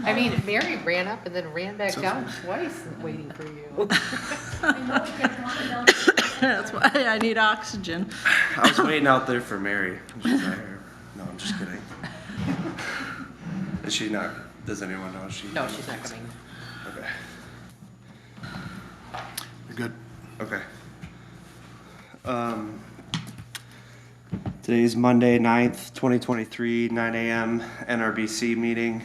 I mean, Mary ran up and then ran back down twice waiting for you. That's why I need oxygen. I was waiting out there for Mary. She's not here. No, I'm just kidding. Is she not? Does anyone know she? No, she's not coming. Okay. You're good. Okay. Today's Monday, 9th, 2023, 9 a.m. NRBC meeting.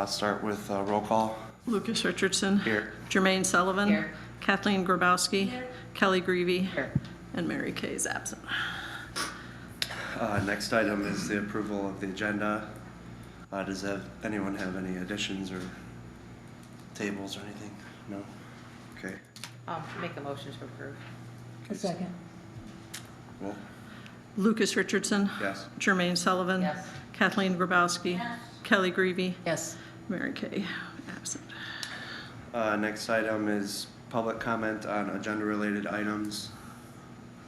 Start with roll call. Lucas Richardson. Here. Jermaine Sullivan. Here. Kathleen Grabowski. Kelly Greavy. Here. And Mary Kay is absent. Next item is the approval of the agenda. Does anyone have any additions or tables or anything? No? Okay. Make a motion to approve. A second. Roll. Lucas Richardson. Yes. Jermaine Sullivan. Yes. Kathleen Grabowski. Kelly Greavy. Yes. Mary Kay absent. Next item is public comment on agenda-related items.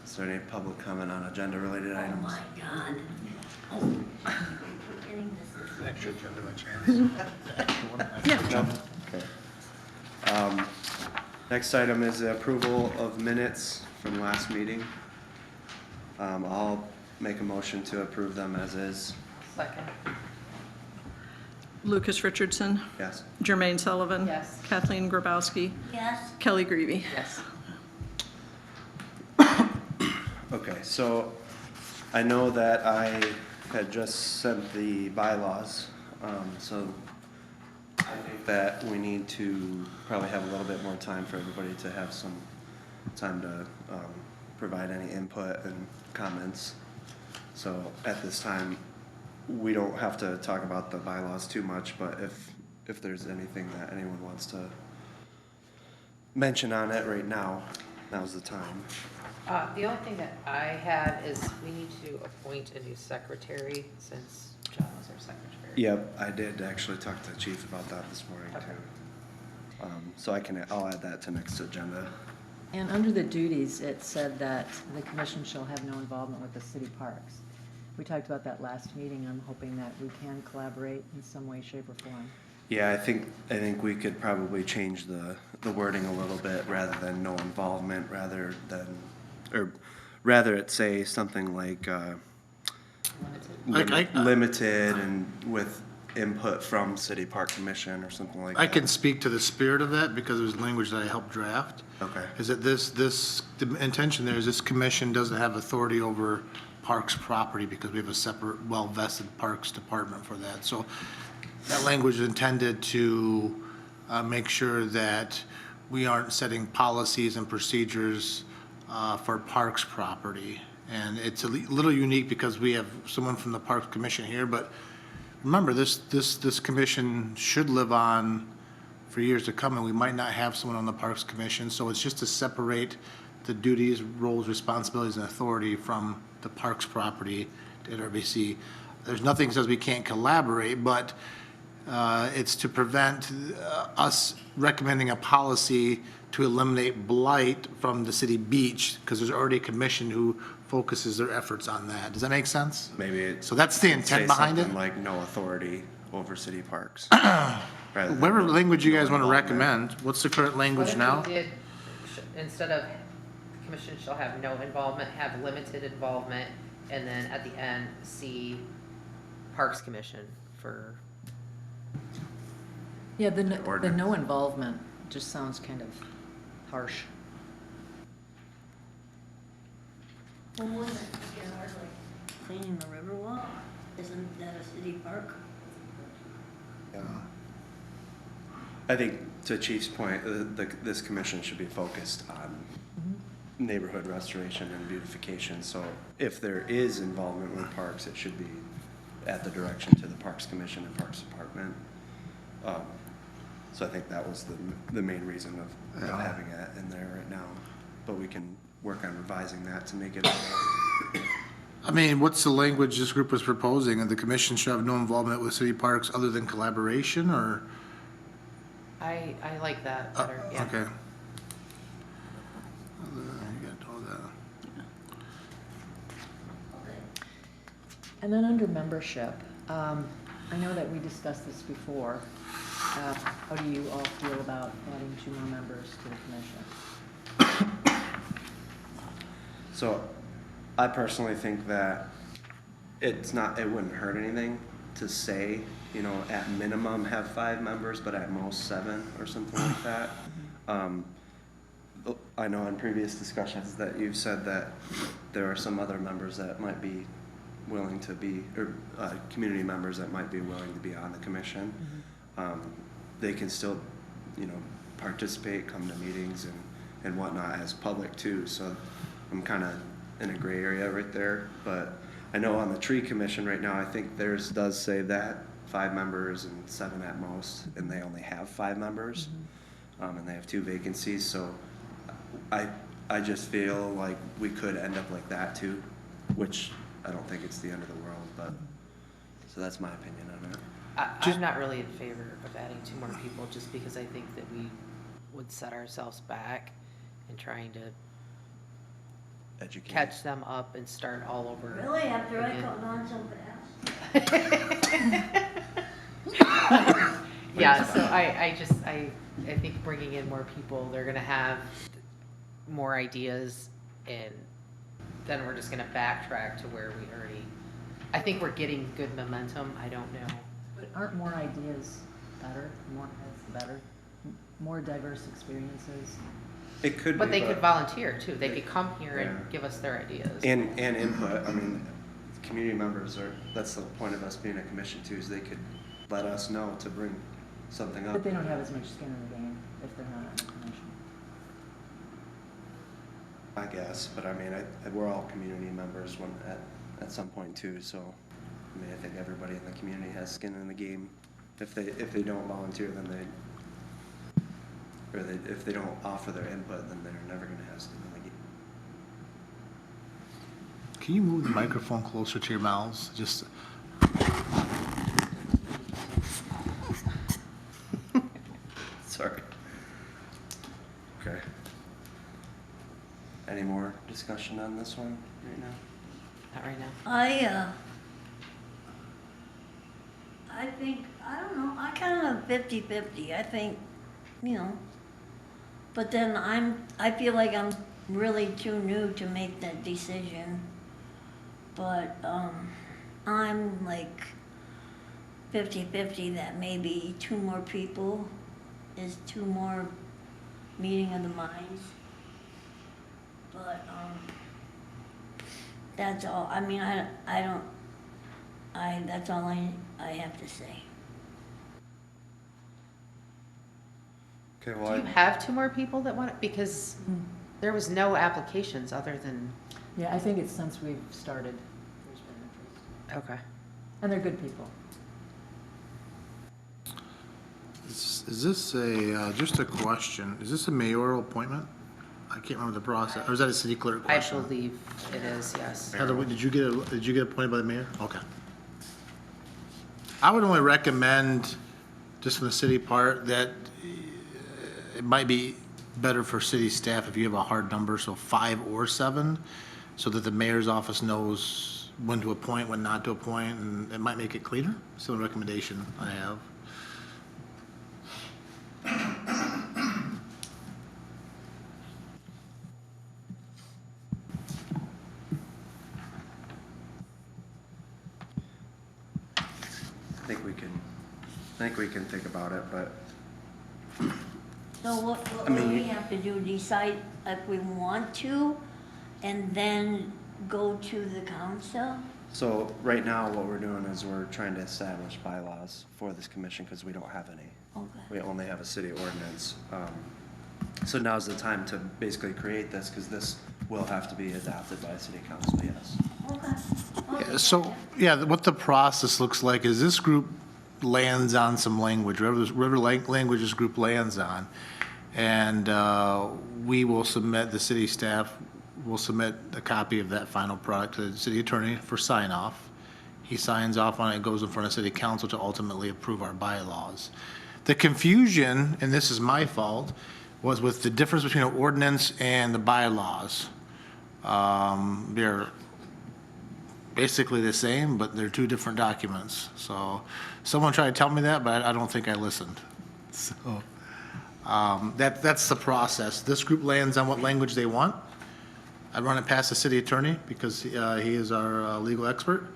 Is there any public comment on agenda-related items? Oh my God. Oh. Extra agenda by chance. Yeah. No? Okay. Next item is the approval of minutes from last meeting. I'll make a motion to approve them as is. Second. Lucas Richardson. Yes. Jermaine Sullivan. Yes. Kathleen Grabowski. Yes. Kelly Greavy. Yes. Okay, so I know that I had just sent the bylaws, so I think that we need to probably have a little bit more time for everybody to have some time to provide any input and comments. So at this time, we don't have to talk about the bylaws too much, but if there's anything that anyone wants to mention on it right now, now's the time. The only thing that I had is we need to appoint a new secretary since John was our secretary. Yep, I did actually talk to the chief about that this morning Okay. too. So I'll add that to next agenda. And under the duties, it said that the commission shall have no involvement with the city parks. We talked about that last meeting. I'm hoping that we can collaborate in some way, shape, or form. Yeah, I think we could probably change the wording a little bit rather than no involvement, rather it say something like limited and with input from city park commission or something like that. I can speak to the spirit of that because it was language that I helped draft. Okay. Is that the intention there is this commission doesn't have authority over parks property because we have a separate, well-vested parks department for that. So that language is intended to make sure that we aren't setting policies and procedures for parks property. And it's a little unique because we have someone from the Parks Commission here, but remember, this commission should live on for years to come, and we might not have someone on the Parks Commission, so it's just to separate the duties, roles, responsibilities, and authority from the parks property at RBC. There's nothing that says we can't collaborate, but it's to prevent us recommending a policy to eliminate blight from the city beach, because there's already a commission who focuses their efforts on that. Does that make sense? Maybe So that's the say intent behind it? something like no authority over city parks. rather than Whatever language you no guys want to involvement. recommend. What's the current language now? What if we did, instead of commission shall have no involvement, have limited involvement, and then at the end, see Parks Commission for, Yeah, the Ordinance. no involvement just sounds kind of harsh. Well, wouldn't it be hard, like cleaning the river wall? Isn't that a city park? Yeah. I think to Chief's point, this commission should be focused on neighborhood restoration and beautification. So if there is involvement with parks, it should be at the direction to the Parks Commission and Parks Department. So I think that was the main reason of not having it in there right now. But we can work on revising that to make it. I mean, what's the language this group was proposing? And the commission should have no involvement with city parks other than collaboration, or? I like that better, yeah. Okay. You got all that. And then under membership, I know that we discussed this before, How do you all feel about adding 2 more members to the commission? So I personally think that it wouldn't hurt anything to say, you know, at minimum have 5 members, but at most 7 or something like that. I know in previous discussions that you've said that there are some other members that might be willing to be, or community members that might be willing to be on the commission. They can still, you know, participate, come to meetings and whatnot as public too. So I'm kind of in a gray area right there. But I know on the tree commission right now, I think theirs does say that 5 members and 7 at most, and they only have 5 members, and they have 2 vacancies. So I just feel like we could end up like that too, which I don't think it's the end of the world, but, so that's my opinion on it. I'm not really in favor of adding 2 more people, just because I think that we would set ourselves back in trying to Educate. catch them up and start all over. Really, after I again. caught on so fast? Yeah, so I think bringing in more people, they're gonna have more ideas, and then we're just gonna backtrack to where we already, I think we're getting good momentum, I don't know. But aren't more ideas better? More heads better? More diverse experiences? It could be, But they could volunteer too, they could come here Yeah. and give us their ideas. And input, I mean, community members that's the point of us being a commission too, is they could let us know to bring something up. But they don't have as much skin in the game if they're not on the commission. I guess, but I mean, we're all community members at some point too, so, I mean, I think everybody in the community has skin in the game. If they don't volunteer, then if they don't offer their input, then they're never gonna have skin in the game. Can you move the microphone closer to your mouths? Just, Sorry. Okay. Any more discussion on this one right now? Not right now. I think, I don't know, I kind of 50-50, I think, you know, but then I feel like I'm really too new to make that decision. But, I'm like 50-50 that maybe 2 more people is 2 more meeting of the minds. But, that's all, I mean, that's all I have to say. Okay, Do well, you have 2 more people that want it? Because there was no applications other than. Yeah, I think it's since we've started, there's been interest. Okay. And they're good people. is this just a question, is this a mayoral appointment? I can't remember the process, or is that a city clerk I question? believe it is, yes. Heather, did you get appointed by the mayor? Okay. I would only recommend, just from the city part, that it might be better for city staff if you have a hard number, so 5 or 7, so that the mayor's office knows when to appoint, when not to appoint, and it might make it cleaner. Still a recommendation I have. I think we can think about it, but So what I mean, do we have to do, decide if we want to, and then go to the council? so right now what we're doing is we're trying to establish bylaws for this commission because we don't have any. Okay. We only have a city ordinance. So now's the time to basically create this because this will have to be adopted by city council, yes. Okay. So, yeah, what the process looks like is this group lands on some language, whatever language this group lands on. And we will submit, the city staff will submit a copy of that final product to the city attorney for sign off. He signs off on it, it goes in front of city council to ultimately approve our bylaws. The confusion, and this is my fault, was with the difference between an ordinance and the bylaws. They're basically the same, but they're 2 different documents. So someone tried to tell me that, but I don't think I listened. So, that's the process. This group lands on what language they want. I run it past the city attorney because he is our legal expert.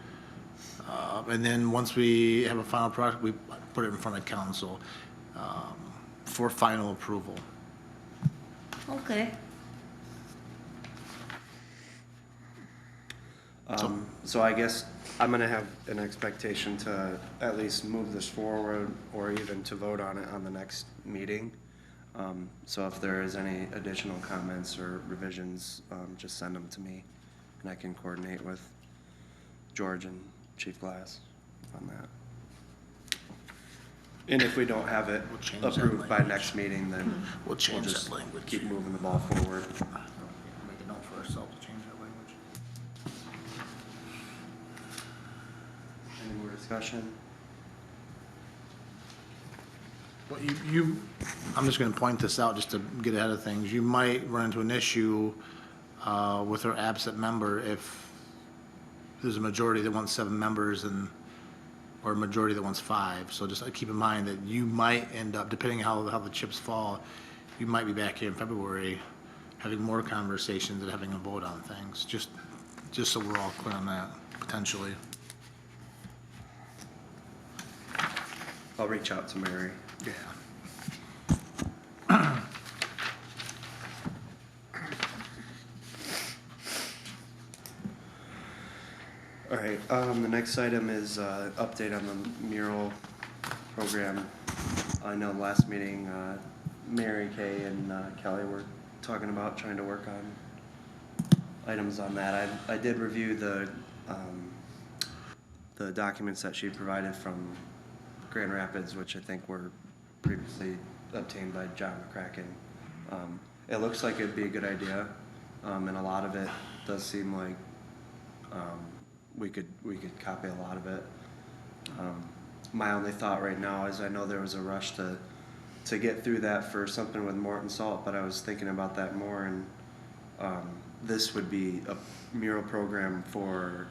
And then once we have a final product, we put it in front of council for final approval. Okay. So I guess I'm gonna have an expectation to at least move this forward or even to vote on it on the next meeting. So if there is any additional comments or revisions, just send them to me and I can coordinate with George and Chief Glass on that. And if we don't have it We'll change that approved by language. next meeting, then We'll change just that language. keep moving the ball forward. Make a note for ourselves to change that language. Any more discussion? Well, I'm just gonna point this out just to get ahead of things. You might run into an issue with our absent member if there's a majority that wants 7 members or a majority that wants 5. So just keep in mind that you might end up, depending on how the chips fall, you might be back here in February having more conversations and having a vote on things, just so we're all clear on that, potentially. I'll reach out to Mary. Yeah. All right, the next item is, update on the mural program. I know last meeting, Mary Kay and, Kelly were talking about trying to work on items on that. I did review the documents that she provided from Grand Rapids, which I think were previously obtained by John McCracken. It looks like it'd be a good idea, and a lot of it does seem like, we could copy a lot of it. My only thought right now is I know there was a rush to get through that for something with Morton Salt, but I was thinking about that more, and this would be a mural program for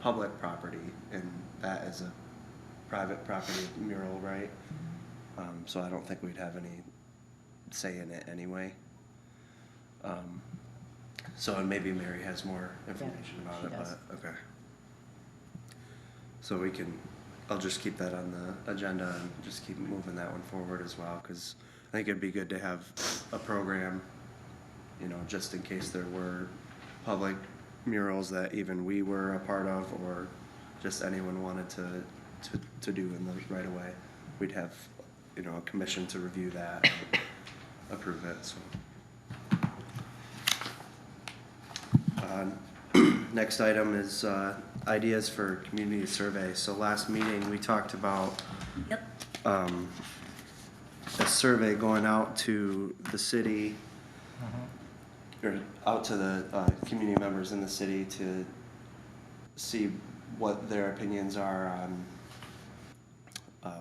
public property, and that is a private property mural, right? So I don't think we'd have any say in it anyway. So, and maybe Mary has more information about she it, does. but, okay. So I'll just keep that on the agenda and just keep moving that one forward as well, because I think it'd be good to have a program, you know, just in case there were public murals that even we were a part of, or just anyone wanted to do in the right away. We'd have, you know, a commission to review that and approve it, so. Next item is ideas for community survey. So last meeting, we talked about Yep. a survey going out to the city, or out to the community members in the city to see what their opinions are on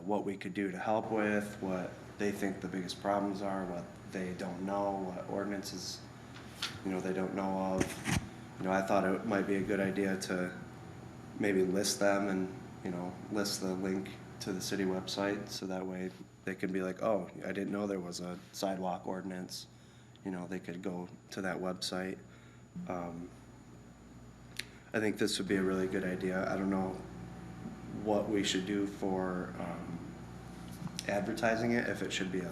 what we could do to help with, what they think the biggest problems are, what they don't know, what ordinances, you know, they don't know of. You know, I thought it might be a good idea to maybe list them and, you know, list the link to the city website, so that way they can be like, oh, I didn't know there was a sidewalk ordinance. You know, they could go to that website. I think this would be a really good idea. I don't know what we should do for advertising it, if it should be a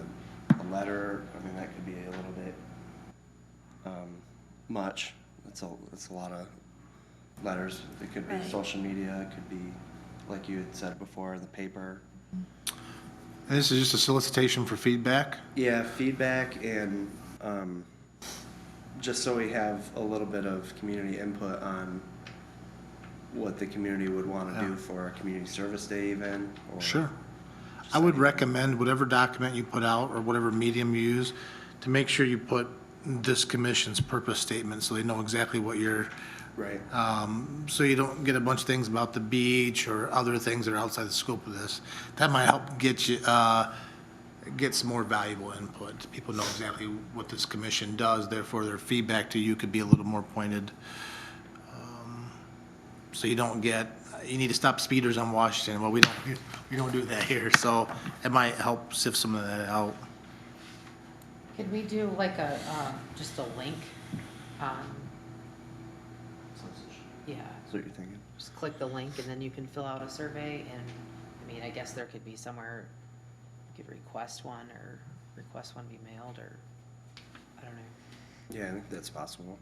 letter. I mean, that could be a little bit much. It's a lot of letters. It could be Right. social media, it could be, like you had said before, the paper. And this is just a solicitation for feedback? Yeah, feedback and just so we have a little bit of community input on what the community would want to do for a community service day even. Or Sure. just I would anything. recommend whatever document you put out or whatever medium you use, to make sure you put this commission's purpose statement so they know exactly what you're, Right. so you don't get a bunch of things about the beach or other things that are outside the scope of this. That might help get you, get some more valuable input. People know exactly what this commission does, therefore their feedback to you could be a little more pointed. So you don't get, you need to stop speeders on Washington. Well, we don't do that here, so it might help sift some of that out. Could we do like a, just a link on, yeah, That's what you're thinking? just click the link and then you can fill out a survey and, I mean, I guess there could be somewhere you could request one or request one be mailed or, I don't know. Yeah, I think that's possible.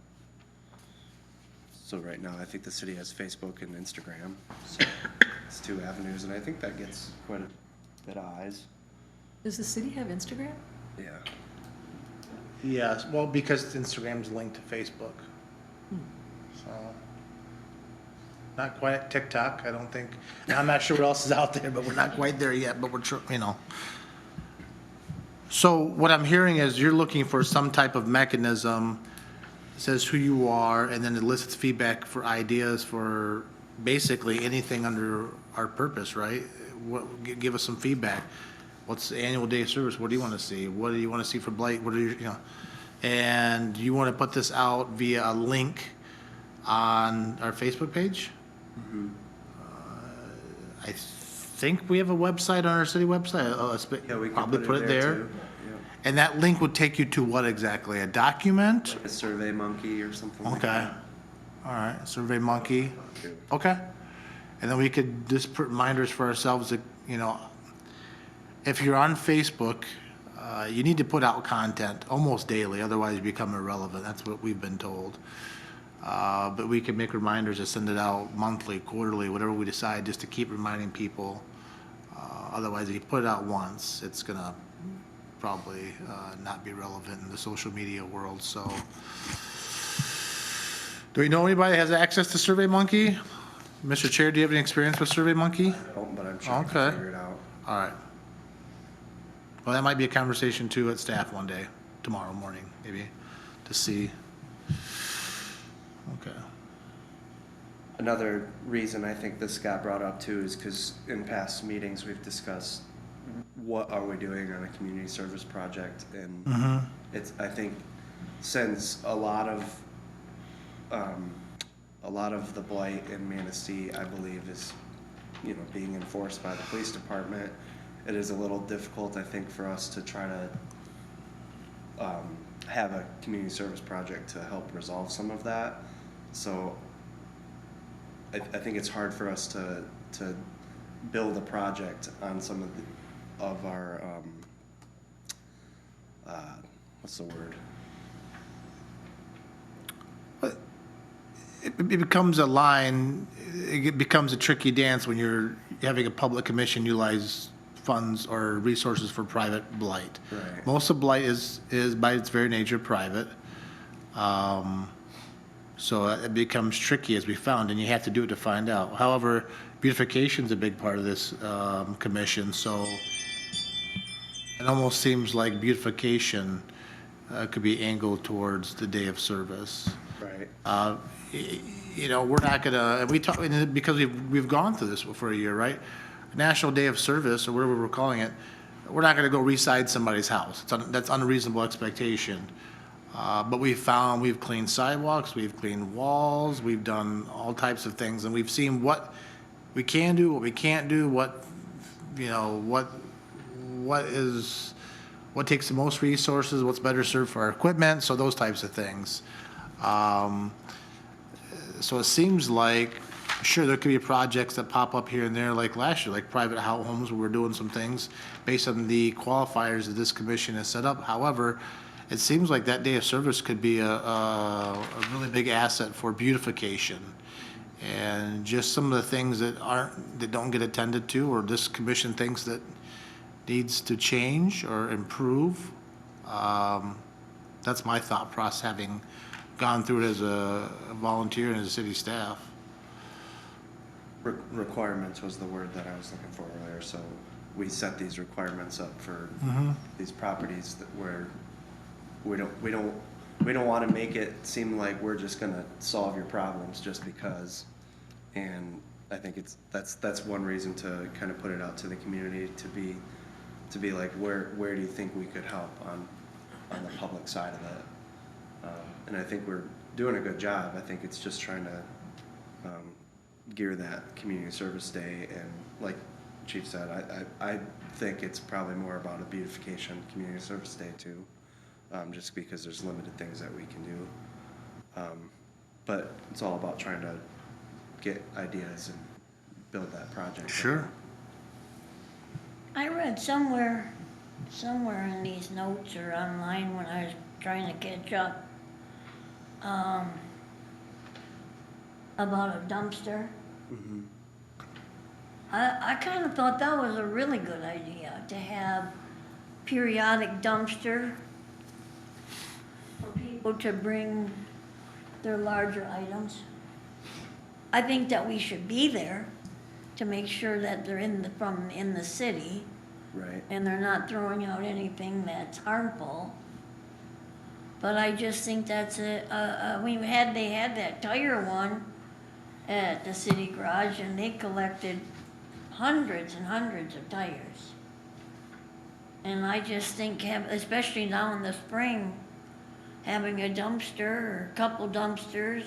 So right now, I think the city has Facebook and Instagram, so it's 2 avenues, and I think that gets quite a bit of eyes. Does the city have Instagram? Yeah. Yes, well, because Instagram's linked to Facebook. So, not quite at TikTok, I don't think. And I'm not sure what else is out there, but we're not quite there yet, but we're, you know. So what I'm hearing is you're looking for some type of mechanism that says who you are, and then it lists feedback for ideas for basically anything under our purpose, right? Give us some feedback. What's the annual day of service? What do you want to see? What do you want to see for blight? What are you know? And you want to put this out via a link on our Facebook page? I think we have a website on our city website. Yeah, we can probably put it there. too. Yeah. And that link would take you to what exactly? A document? Like a Survey Monkey or something like Okay. that. All right, Survey Monkey. Okay. Okay. And then we could just put reminders for ourselves that, you know, if you're on Facebook, you need to put out content almost daily, otherwise you become irrelevant. That's what we've been told. But we can make reminders to send it out monthly, quarterly, whatever we decide, just to keep reminding people. Otherwise, if you put it out once, it's gonna probably not be relevant in the social media world, so. Do we know anybody that has access to Survey Monkey? Mr. Chair, do you have any experience with Survey Monkey? Oh, but I'm sure we Okay. can figure it out. All right. Well, that might be a conversation too at staff one day, tomorrow morning, maybe, to see. Okay. Another reason I think this got brought up too is because in past meetings, we've discussed what are we doing on a community service project, and it's, I think, since a lot of the blight in Manistee, I believe, is, you know, being enforced by the police department, it is a little difficult, I think, for us to try to have a community service project to help resolve some of that. So I think it's hard for us to build a project on some of our what's the word? But it becomes a line, it becomes a tricky dance when you're having a public commission utilize funds or resources for private blight. Right. Most of blight is by its very nature private. So it becomes tricky, as we found, and you have to do it to find out. However, beautification is a big part of this commission, so it almost seems like beautification could be angled towards the day of service. Right. You know, we're not gonna, we talk, because we've gone through this for a year, right? National Day of Service, or whatever we're calling it, we're not gonna go reside somebody's house. That's unreasonable expectation. But we've cleaned sidewalks, we've cleaned walls, we've done all types of things, and we've seen what we can do, what we can't do, what, you know, what takes the most resources, what's better served for our equipment, so those types of things. So it seems like, sure, there could be projects that pop up here and there, like last year, like private homes, where we're doing some things based on the qualifiers that this commission has set up. However, it seems like that day of service could be a really big asset for beautification. And just some of the things that don't get attended to, or this commission thinks that needs to change or improve. That's my thought process, having gone through it as a volunteer and as a city staff. Requirements was the word that I was looking for earlier, so we set these requirements up for these properties that where we don't want to make it seem like we're just gonna solve your problems just because. And I think that's one reason to kind of put it out to the community, to be like, where do you think we could help on the public side of that? And I think we're doing a good job. I think it's just trying to gear that community service day, and like Chief said, I think it's probably more about a beautification community service day too, just because there's limited things that we can do. But it's all about trying to get ideas and build that project. Sure. I read somewhere in these notes or online when I was trying to catch up, about a dumpster. Mhm. I kind of thought that was a really good idea, to have periodic dumpster for people to bring their larger items. I think that we should be there to make sure that they're in the city, Right. and they're not throwing out anything that's harmful. But I just think that's they had that tire one at the city garage, and they collected hundreds and hundreds of tires. And I just think, especially now in the spring, having a dumpster or a couple dumpsters,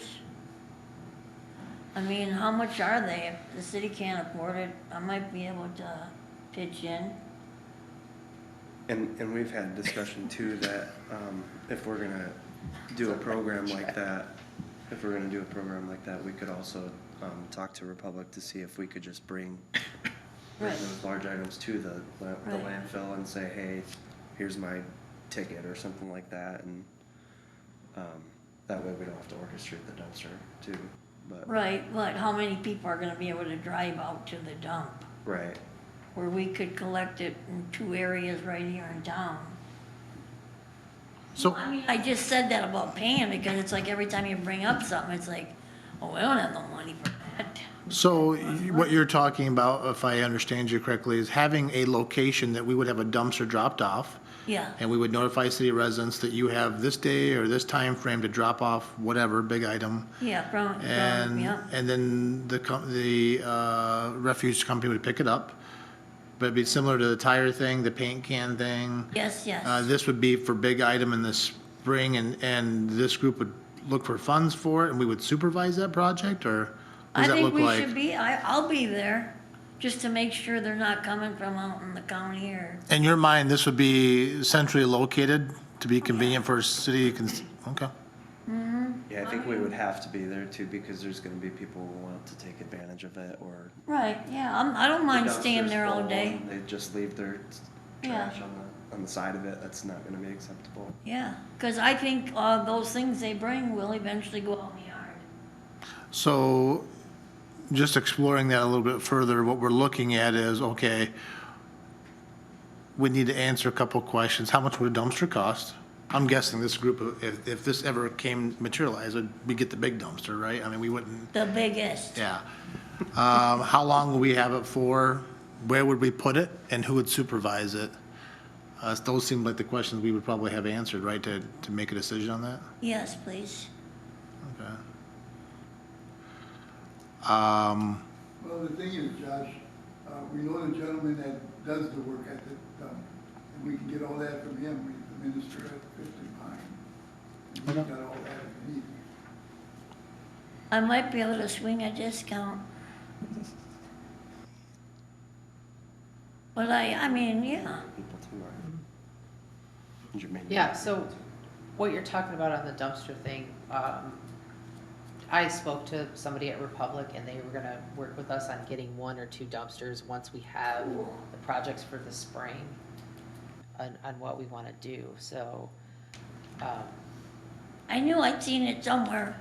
I mean, how much are they? If the city can't afford it, I might be able to pitch in. And we've had discussion too that, if we're gonna do a program like that, we could also, talk to Republic to see if we could just bring Right. those large items to the Right. landfill and say, hey, here's my ticket or something like that, and, that way we don't have to orchestrate the dumpster too, but. Right, but how many people are gonna be able to drive out to the dump? Right. Where we could collect it in 2 areas right here in town. So, I mean, I just said that about paying, because it's like every time you bring up something, it's like, oh, we don't have no money for that. so what you're talking about, if I understand you correctly, is having a location that we would have a dumpster dropped off, Yeah, and we would notify city residents that you have this day or this time frame to drop off whatever big item. yeah, And, yeah, and then the refuge company would pick it up. But it'd be similar to the tire thing, the paint can thing. yes, yes. This would be for big item in the spring, and this group would look for funds for it, and we would supervise that project, or what I does that think look we like? should be, I'll be there, just to make sure they're not coming from out in the county or, In your mind, this would be centrally located to be convenient for a city, okay. Yeah, I think we would have to be there too, because there's gonna be people who want to take advantage of it, or. right, yeah, I don't mind the staying dumpster's there all full day. and They just leave their Yeah. trash on the side of it, that's not gonna be acceptable. Yeah, because I think those things they bring will eventually go out in the yard. So, just exploring that a little bit further, what we're looking at is, okay, we need to answer a couple of questions. How much would a dumpster cost? I'm guessing this group, if this ever came materialized, we get the big dumpster, right? I mean, we wouldn't, The biggest. yeah. How long will we have it for? Where would we put it? And who would supervise it? Those seem like the questions we would probably have answered, right, to make a decision on that? Yes, please. Okay. Well, the thing is, Josh, we know the gentleman that does the work at the dump, and we can get all that from him, the minister at 50 Pine. And he's got all that if we need. I might be able to swing a discount. But I mean, yeah, People too, right? Your main- Yeah, so what you're talking about on the dumpster thing, I spoke to somebody at Republic, and they were gonna work with us on getting 1 or 2 dumpsters once we have the projects for the spring on what we wanna do, so, I knew I'd seen it somewhere,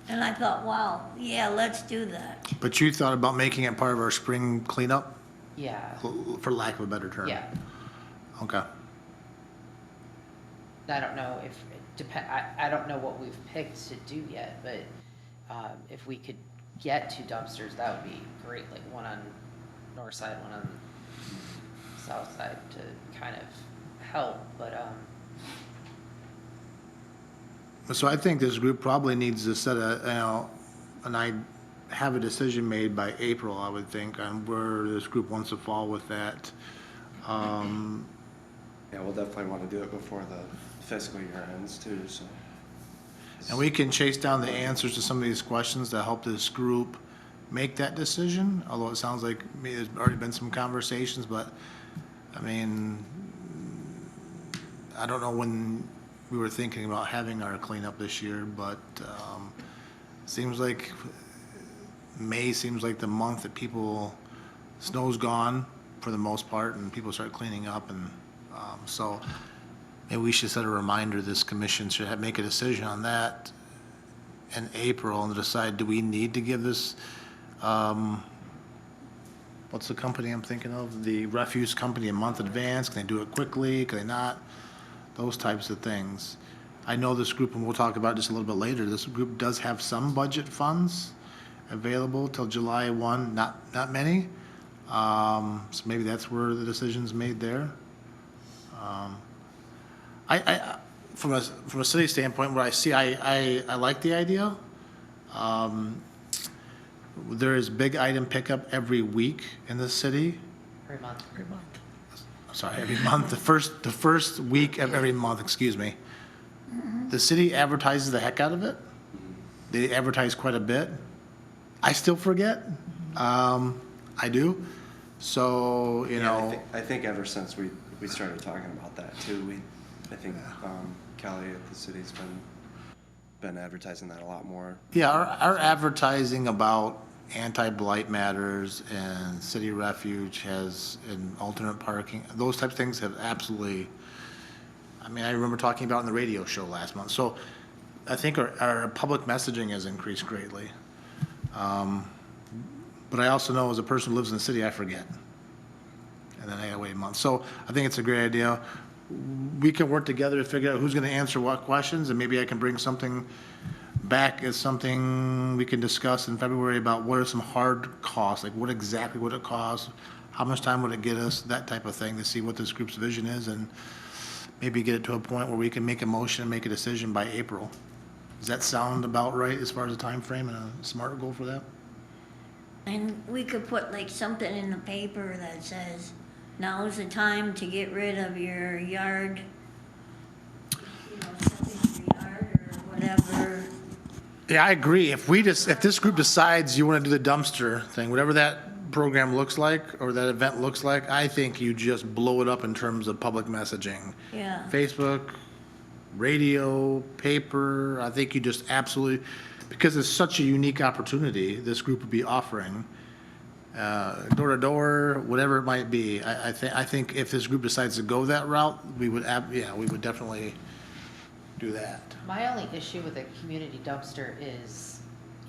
and I thought, wow, yeah, let's do that. But you thought about making it part of our spring cleanup, yeah, for lack of a better term? yeah. Okay. I don't know if, I don't know what we've picked to do yet, but, if we could get 2 dumpsters, that would be great, like one on north side, one on south side to kind of help, but, So I think this group probably needs to set have a decision made by April, I would think, on where this group wants to fall with that. Yeah, we'll definitely wanna do it before the fiscal year ends too, so. And we can chase down the answers to some of these questions to help this group make that decision, although it sounds like maybe there's already been some conversations, but, I mean, I don't know when we were thinking about having our cleanup this year, but, seems like May seems like the month that people, snow's gone for the most part, and people start cleaning up, and, so maybe we should set a reminder, this commission should make a decision on that in April and decide, do we need to give this, what's the company I'm thinking of? The refuse company a month advance? Can they do it quickly? Can they not? Those types of things. I know this group, and we'll talk about this a little bit later, this group does have some budget funds available till July 1, not many. So maybe that's where the decision's made there. From a city standpoint, what I see, I like the idea. There is big item pickup every week in the city. Every month. Sorry, every month, the first week of every month, excuse me. The city advertises the heck out of it. They advertise quite a bit. I still forget. I do. So, you know. I think ever since we started talking about that too, I think Kelly at the city's been advertising that a lot more. Yeah, our advertising about anti-blight matters and city refuge has, and alternate parking, those types of things have absolutely, I mean, I remember talking about it in the radio show last month. So I think our public messaging has increased greatly. But I also know as a person who lives in the city, I forget. And then I gotta wait a month. So I think it's a great idea. We can work together to figure out who's gonna answer what questions, and maybe I can bring something back as something we can discuss in February about what are some hard costs, like what exactly would it cost, how much time would it get us, that type of thing, to see what this group's vision is, and maybe get it to a point where we can make a motion and make a decision by April. Does that sound about right as far as a time frame and a SMART goal for that? And we could put like something in the paper that says, now's the time to get rid of your yard, you know, stuff in your yard or whatever. Yeah, I agree. If this group decides you want to do the dumpster thing, whatever that program looks like or that event looks like, I think you just blow it up in terms of public messaging. Yeah. Facebook, radio, paper, I think you just absolutely, because it's such a unique opportunity this group would be offering, door to door, whatever it might be. I think if this group decides to go that route, we would definitely do that. My only issue with a community dumpster is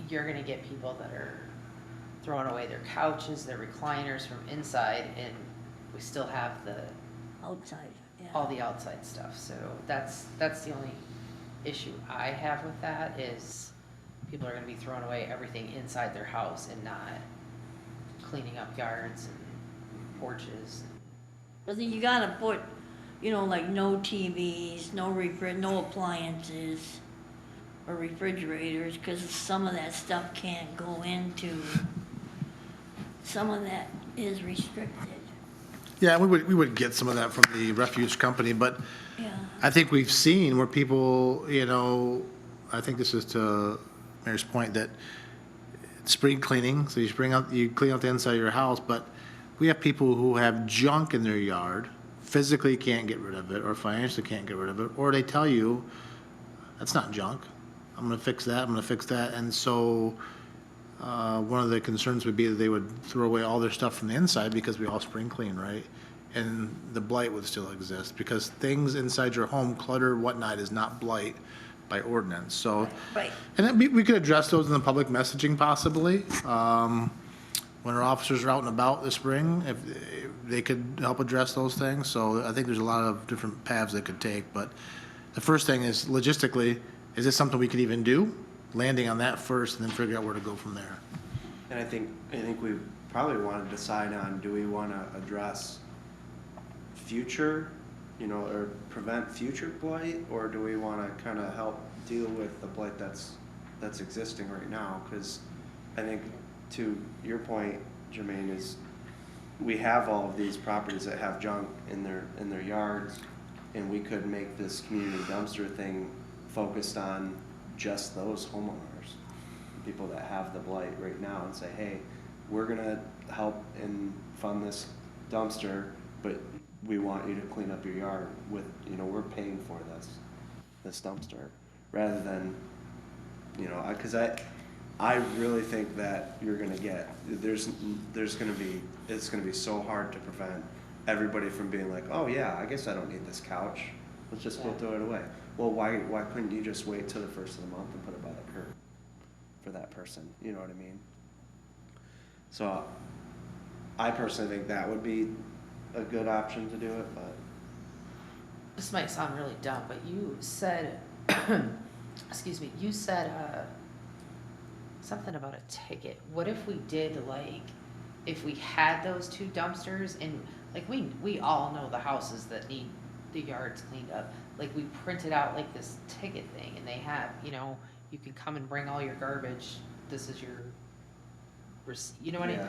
you're gonna get people that are throwing away their couches, their recliners from inside, and we still have Outside, yeah. all the outside stuff. So that's the only issue I have with that, is people are gonna be throwing away everything inside their house and not cleaning up yards and porches. But then you gotta put, you know, like no TVs, no appliances or refrigerators, because some of that stuff can't go into, some of that is restricted. Yeah, we would get some of that from the refuge company, but Yeah. I think we've seen where people, you know, I think this is to Mayor's point, that spring cleaning, so you clean out the inside of your house, but we have people who have junk in their yard, physically can't get rid of it, or financially can't get rid of it, or they tell you, that's not junk, I'm gonna fix that, and so one of the concerns would be that they would throw away all their stuff from the inside because we all spring clean, right? And the blight would still exist, because things inside your home, clutter, whatnot, is not blight by ordinance, so. Right. And then we could address those in the public messaging possibly. When our officers are out and about this spring, if they could help address those things. So I think there's a lot of different paths they could take. But the first thing is, logistically, is this something we could even do? Landing on that first and then figure out where to go from there. And I think we probably want to decide on, do we want to address future, you know, or prevent future blight, or do we want to kind of help deal with the blight that's existing right now? Because I think, to your point, Jermaine, is we have all of these properties that have junk in their yards, and we could make this community dumpster thing focused on just those homeowners. people that have the blight right now and say, hey, we're gonna help and fund this dumpster, but we want you to clean up your yard with, you know, we're paying for this dumpster, rather than, you know, I really think that you're gonna get, it's gonna be so hard to prevent everybody from being like, oh yeah, I guess I don't need this couch, let's just go throw it away. Well, why couldn't you just wait till the first of the month and put it by the curb for that person, you know what I mean? So, I personally think that would be a good option to do it, but. This might sound really dumb, but you said, excuse me, you said, something about a ticket. What if we did like, if we had those 2 dumpsters and like we all know the houses that need the yards cleaned up. Like we printed out like this ticket thing and they have, you know, you can come and bring all your garbage. This is your receipt. You know what I mean? Yeah.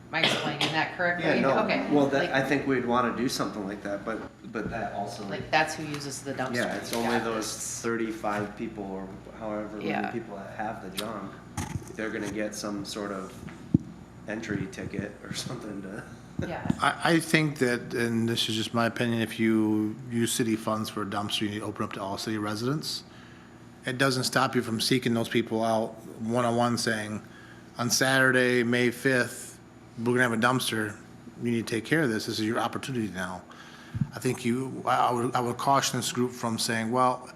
Am I explaining that correctly? Yeah, no, Okay. well, like, I think we'd wanna do something like that, but that also. like that's who uses the dumpster. Yeah, it's only Got those this. 35 people or however many Yeah. people that have the junk, they're gonna get some sort of entry ticket or something to. Yeah. I think that, and this is just my opinion, if you use city funds for a dumpster, you need to open up to all city residents. It doesn't stop you from seeking those people out one-on-one saying, on Saturday, May 5th, we're gonna have a dumpster, you need to take care of this, this is your opportunity now. I think I would caution this group from saying, well,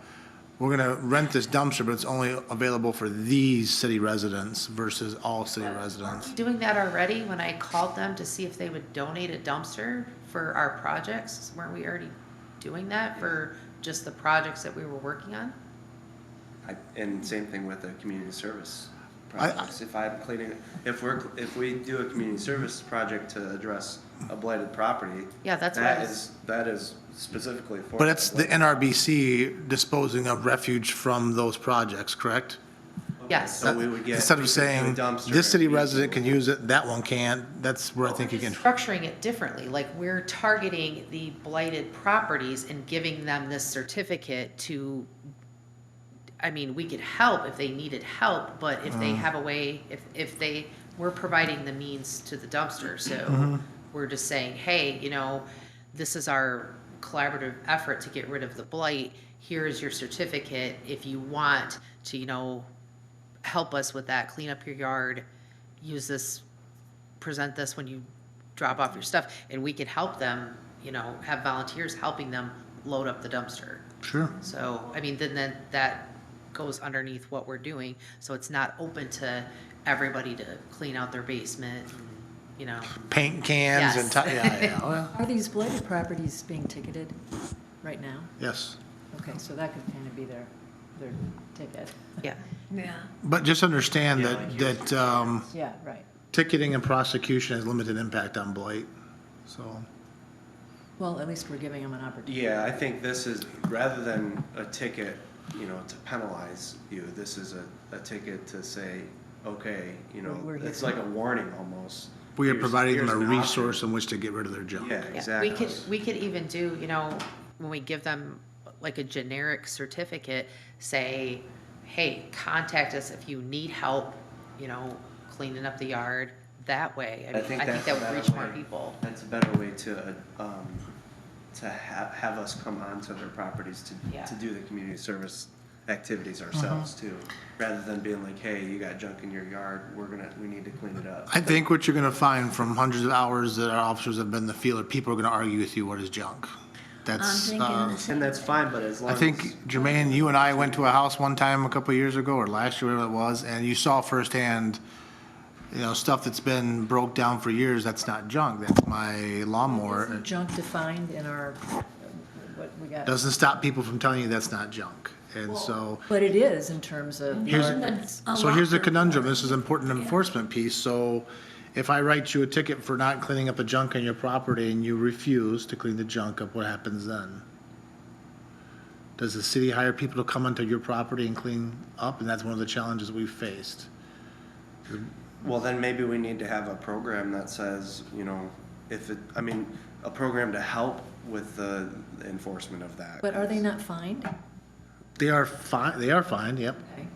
we're gonna rent this dumpster, but it's only available for these city residents versus all city residents. Doing that already when I called them to see if they would donate a dumpster for our projects. Weren't we already doing that for just the projects that we were working on? And same thing with the community service projects. If we do a community service project to address a blighted property. Yeah, that's what I was- that is specifically for. But it's the NRBC disposing of refuge from those projects, correct? Yes. So we would get. Instead we of could do a saying, dumpster this city and we- resident can use it, that one can't, that's where I think you can. Structuring it differently, like we're targeting the blighted properties and giving them this certificate to, I mean, we could help if they needed help, but if they have a way, if we're providing the means to the dumpster, so we're just saying, hey, you know, this is our collaborative effort to get rid of the blight, here is your certificate, if you want to, you know, help us with that, clean up your yard, use this, present this when you drop off your stuff, and we can help them, you know, have volunteers helping them load up the dumpster. Sure. So, I mean, then that goes underneath what we're doing, so it's not open to everybody to clean out their basement, and, you know. Paint cans and, Yes. yeah, oh, yeah, Are these blighted properties being ticketed right now? yes. Okay, so that could kind of be their ticket. Yeah, Yeah. But just understand Yeah, that Yeah, right. ticketing and prosecution has limited impact on blight, so. Well, at least we're giving them an opportunity. Yeah, I think this is, rather than a ticket, you know, to penalize you, this is a ticket to say, okay, you know, We're here it's for- like a warning almost. We are Here's- providing them a here's an option. resource in which to get rid of their junk. Yeah, yeah, exactly. we could even do, you know, when we give them like a generic certificate, say, hey, contact us if you need help, you know, cleaning up the yard, that way, I think that's that a would better reach more way. people. That's a better way to have us come onto their properties Yeah. to do the community service activities ourselves too, rather than being like, hey, you got junk in your yard, we need to clean it up. I think what you're gonna find from hundreds of hours that our officers have been in the field, are people are gonna argue with you what is junk. I'm That's, thinking the same. And that's fine, but as long I as. think, Jermaine, you and I went to a house one time a couple of years ago, or last year, whatever it was, and you saw firsthand, you know, stuff that's been broke down for years, that's not junk, that's my lawnmower. Isn't junk defined in our, what we got? Doesn't stop people from telling you that's not junk, and so. But it is in terms of. Here's, That's a so here's the lot. conundrum, this is an important enforcement piece, so if I write you a ticket for not cleaning up the junk on your property and you refuse to clean the junk up, what happens then? Does the city hire people to come onto your property and clean up? And that's one of the challenges we've faced. Well, then maybe we need to have a program that says, you know, a program to help with the enforcement of that. But are they not fined? They are fine, yep. Okay.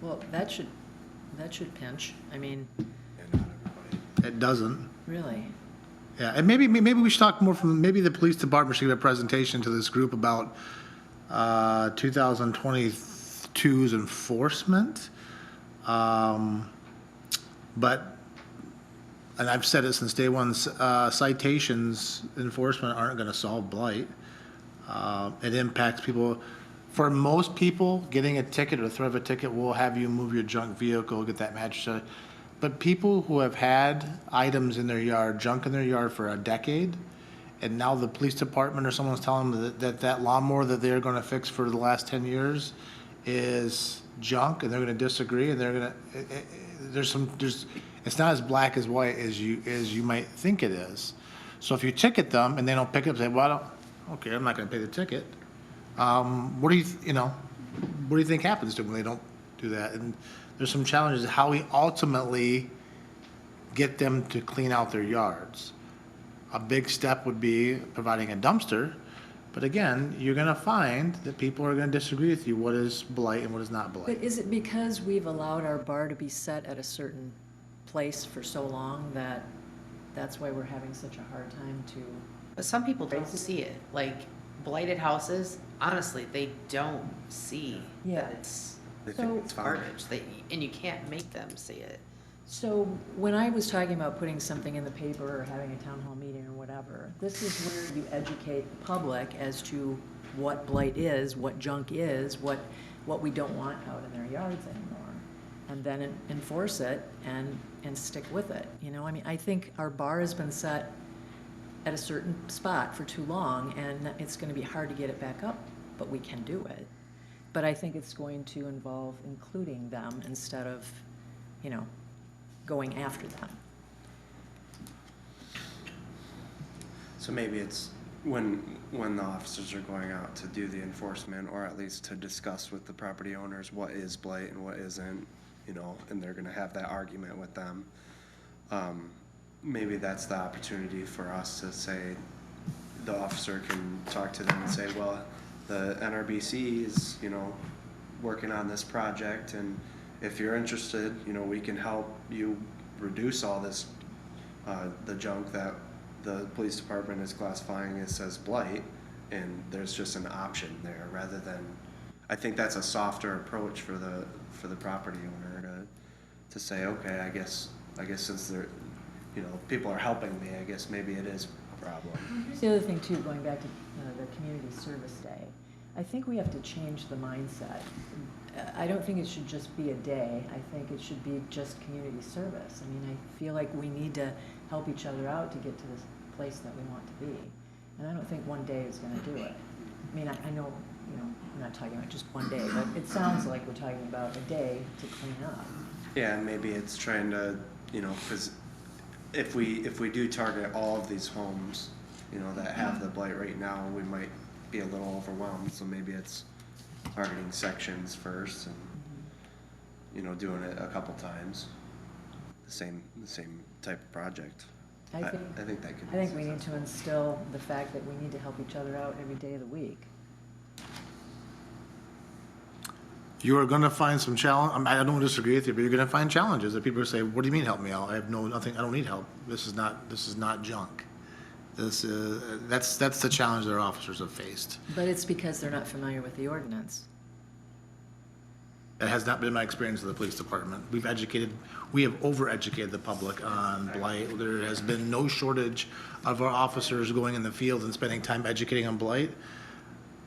Well, that should That should pinch. I mean, It doesn't. really. Yeah, and maybe we should talk more from, maybe the police department should give a presentation to this group about 2022's enforcement. But, and I've said it since day one, citations enforcement aren't gonna solve blight. It impacts people. For most people, getting a ticket or the threat of a ticket will have you move your junk vehicle, get that mattress. But people who have had items in their yard, junk in their yard for a decade, and now the police department or someone's telling them that lawnmower that they're gonna fix for the last 10 years is junk, and they're gonna disagree, and they're gonna, it's not as black as white as you might think it is. So if you ticket them and they don't pick it up, say, well, I don't, okay, I'm not gonna pay the ticket. What do you think happens to them when they don't do that? And there's some challenges how we ultimately get them to clean out their yards. A big step would be providing a dumpster, but again, you're gonna find that people are gonna disagree with you, what is blight and what is not But blight. is it because we've allowed our bar to be set at a certain place for so long that that's why we're having such a hard time to? But some people don't see it, like blighted houses, honestly, they don't see Yeah. that it's They think So- it's fine. garbage, and you can't make them see it. So when I was talking about putting something in the paper or having a town hall meeting or whatever, this is where you educate the public as to what blight is, what junk is, what we don't want out in their yards anymore. And then enforce it and stick with it, you know? I mean, I think our bar has been set at a certain spot for too long, and it's gonna be hard to get it back up, but we can do it. But I think it's going to involve including them instead of, you know, going after them. So maybe it's when the officers are going out to do the enforcement, or at least to discuss with the property owners what is blight and what isn't, you know, and they're gonna have that argument with them. Maybe that's the opportunity for us to say, the officer can talk to them and say, well, the NRBC is, you know, working on this project, and if you're interested, you know, we can help you reduce all this, the junk that the police department is classifying as blight, and there's just an option there, rather than, I think that's a softer approach for the property owner to say, okay, I guess since they're, you know, people are helping me, I guess maybe it is a problem. Here's the other thing too, going back to the community service day, I think we have to change the mindset. I don't think it should just be a day, I think it should be just community service. I mean, I feel like we need to help each other out to get to this place that we want to be. And I don't think one day is gonna do it. I mean, I know, you know, I'm not talking about just one day, but it sounds like we're talking about a day to clean up. Yeah, and maybe it's trying to, you know, because if we do target all of these homes, you know, that have the blight right now, we might be a little overwhelmed, so maybe it's targeting sections first and, you know, doing it a couple times, the same type of project. I think that could be I think we need to successful. instill the fact that we need to help each other out every day of the week. You are gonna find some challenge, I don't disagree with you, but you're gonna find challenges that people say, what do you mean help me out? I have nothing, I don't need help. This is not junk. That's the challenge that our officers have faced. But it's because they're not familiar with the ordinance. That has not been my experience with the police department. We have overeducated the public on blight. There has been no shortage of our officers going in the field and spending time educating on blight.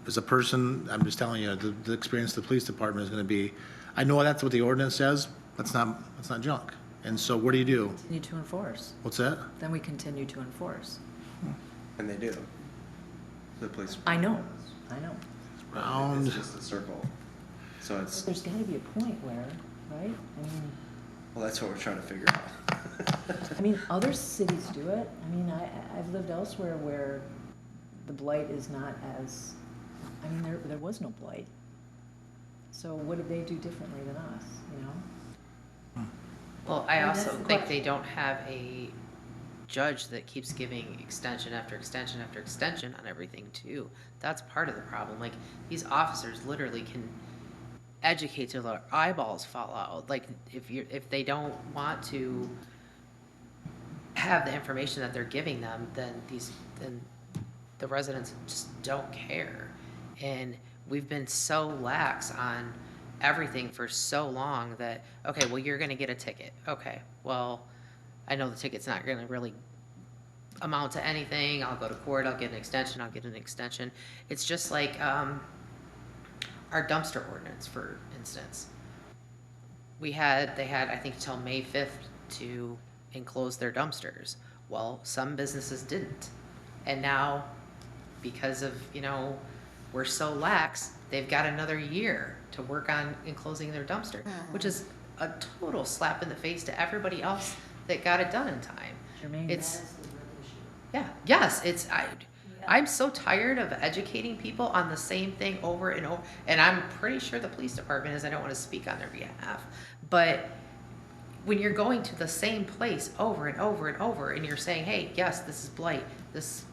As a person, I'm just telling you, the experience of the police department is gonna be, I know that's what the ordinance says, that's not junk. And so what do you do? Continue to enforce. What's that? Then we continue to enforce. And they do. The police. I know. Round. It's just a circle. So it's, There's gotta be a point where, right? I mean, well, that's what we're trying to figure out. other cities do it. I mean, I've lived elsewhere where the blight is not as, I mean, there was no blight. So what did they do differently than us, you know? Well, I Well, also that's the think question. they don't have a judge that keeps giving extension after extension after extension on everything too. That's part of the problem. Like, these officers literally can educate till their eyeballs fall out. Like, if they don't want to have the information that they're giving them, then the residents just don't care. And we've been so lax on everything for so long that, okay, well, you're gonna get a ticket. Okay, well, I know the ticket's not gonna really amount to anything. I'll go to court, I'll get an extension, I'll get an extension. It's just like, our dumpster ordinance, for instance. They had, I think, till May 5th to enclose their dumpsters. Well, some businesses didn't. And now, because of, we're so lax, they've got another year to work on enclosing their dumpster, which is a total slap in the face to everybody else that got it done in time. Jermaine, that It's, is the real issue. yeah, yes, I'm so tired of educating people on the same thing over and over, and I'm pretty sure the police department is. I don't want to speak on their behalf, but when you're going to the same place over and over and over, and you're saying, hey, yes, this is blight, this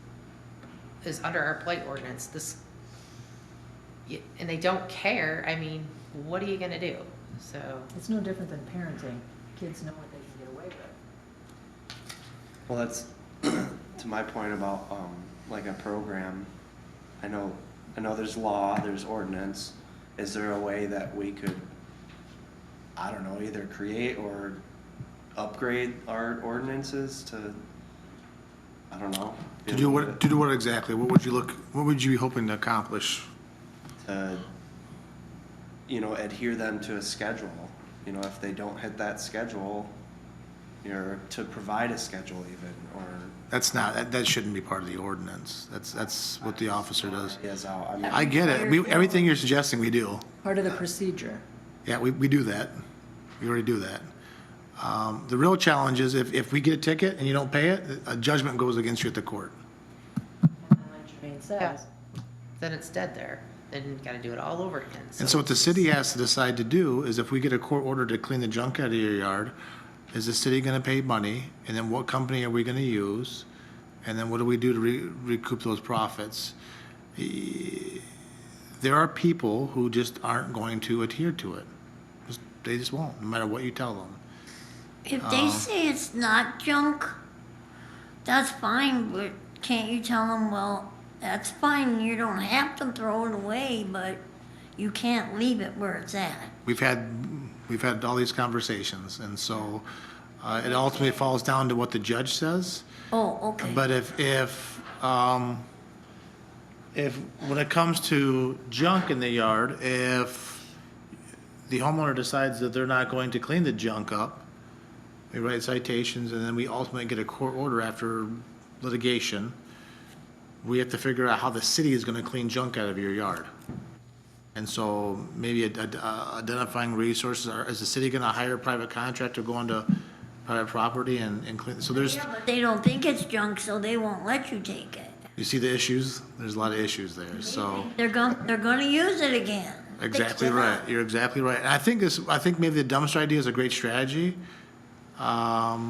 is under our blight ordinance, and they don't care, I mean, what are you gonna do? So, It's no different than parenting. Kids know what they can get away with. Well, that's to my point about like a program. I know there's law, there's ordinance. Is there a way that we could, I don't know, either create or upgrade our ordinances to, I don't know, be To do able what exactly? What would you be hoping to accomplish? to, adhere them to a schedule? If they don't hit that schedule, to provide a schedule even, or That shouldn't be part of the ordinance. That's what the officer does. is out. I mean, I get it. Everything you're suggesting, we do. Part of the procedure. Yeah, we do that. We already do that. The real challenge is if we get a ticket and you don't pay it, a judgment goes against you at the court. And like Jermaine yeah, says, then it's dead there. Then you gotta do it all over again. And so what the city has to decide to do is if we get a court order to clean the junk out of your yard, is the city gonna pay money? And then what company are we gonna use? And then what do we do to recoup those profits? There are people who just aren't going to adhere to it. They just won't, no matter what you tell them. If they say it's not junk, that's fine, but can't you tell them, well, that's fine, you don't have to throw it away, but you can't leave it where it's at. We've had all these conversations, and so it ultimately falls down to what the judge says. Oh, okay. But if when it comes to junk in the yard, if the homeowner decides that they're not going to clean the junk up, we write citations, and then we ultimately get a court order after litigation, we have to figure out how the city is gonna clean junk out of your yard. And so maybe identifying resources, is the city gonna hire a private contractor, go onto private property and clean? So there's, Yeah, but they don't think it's junk, so they won't let you take it. you see the issues? There's a lot of issues there, so. They're gonna use it again. Exactly Fix it right. up. You're exactly right. And I think maybe the dumpster idea is a great strategy. I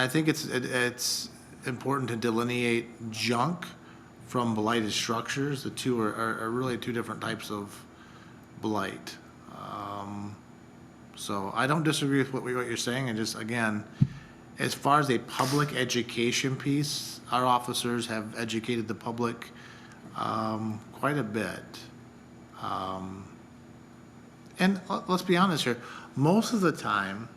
think it's important to delineate junk from blighted structures. The two are really two different types of blight. So I don't disagree with what you're saying, and just, again, as far as a public education piece, our officers have educated the public quite a bit. And let's be honest here, most of the time,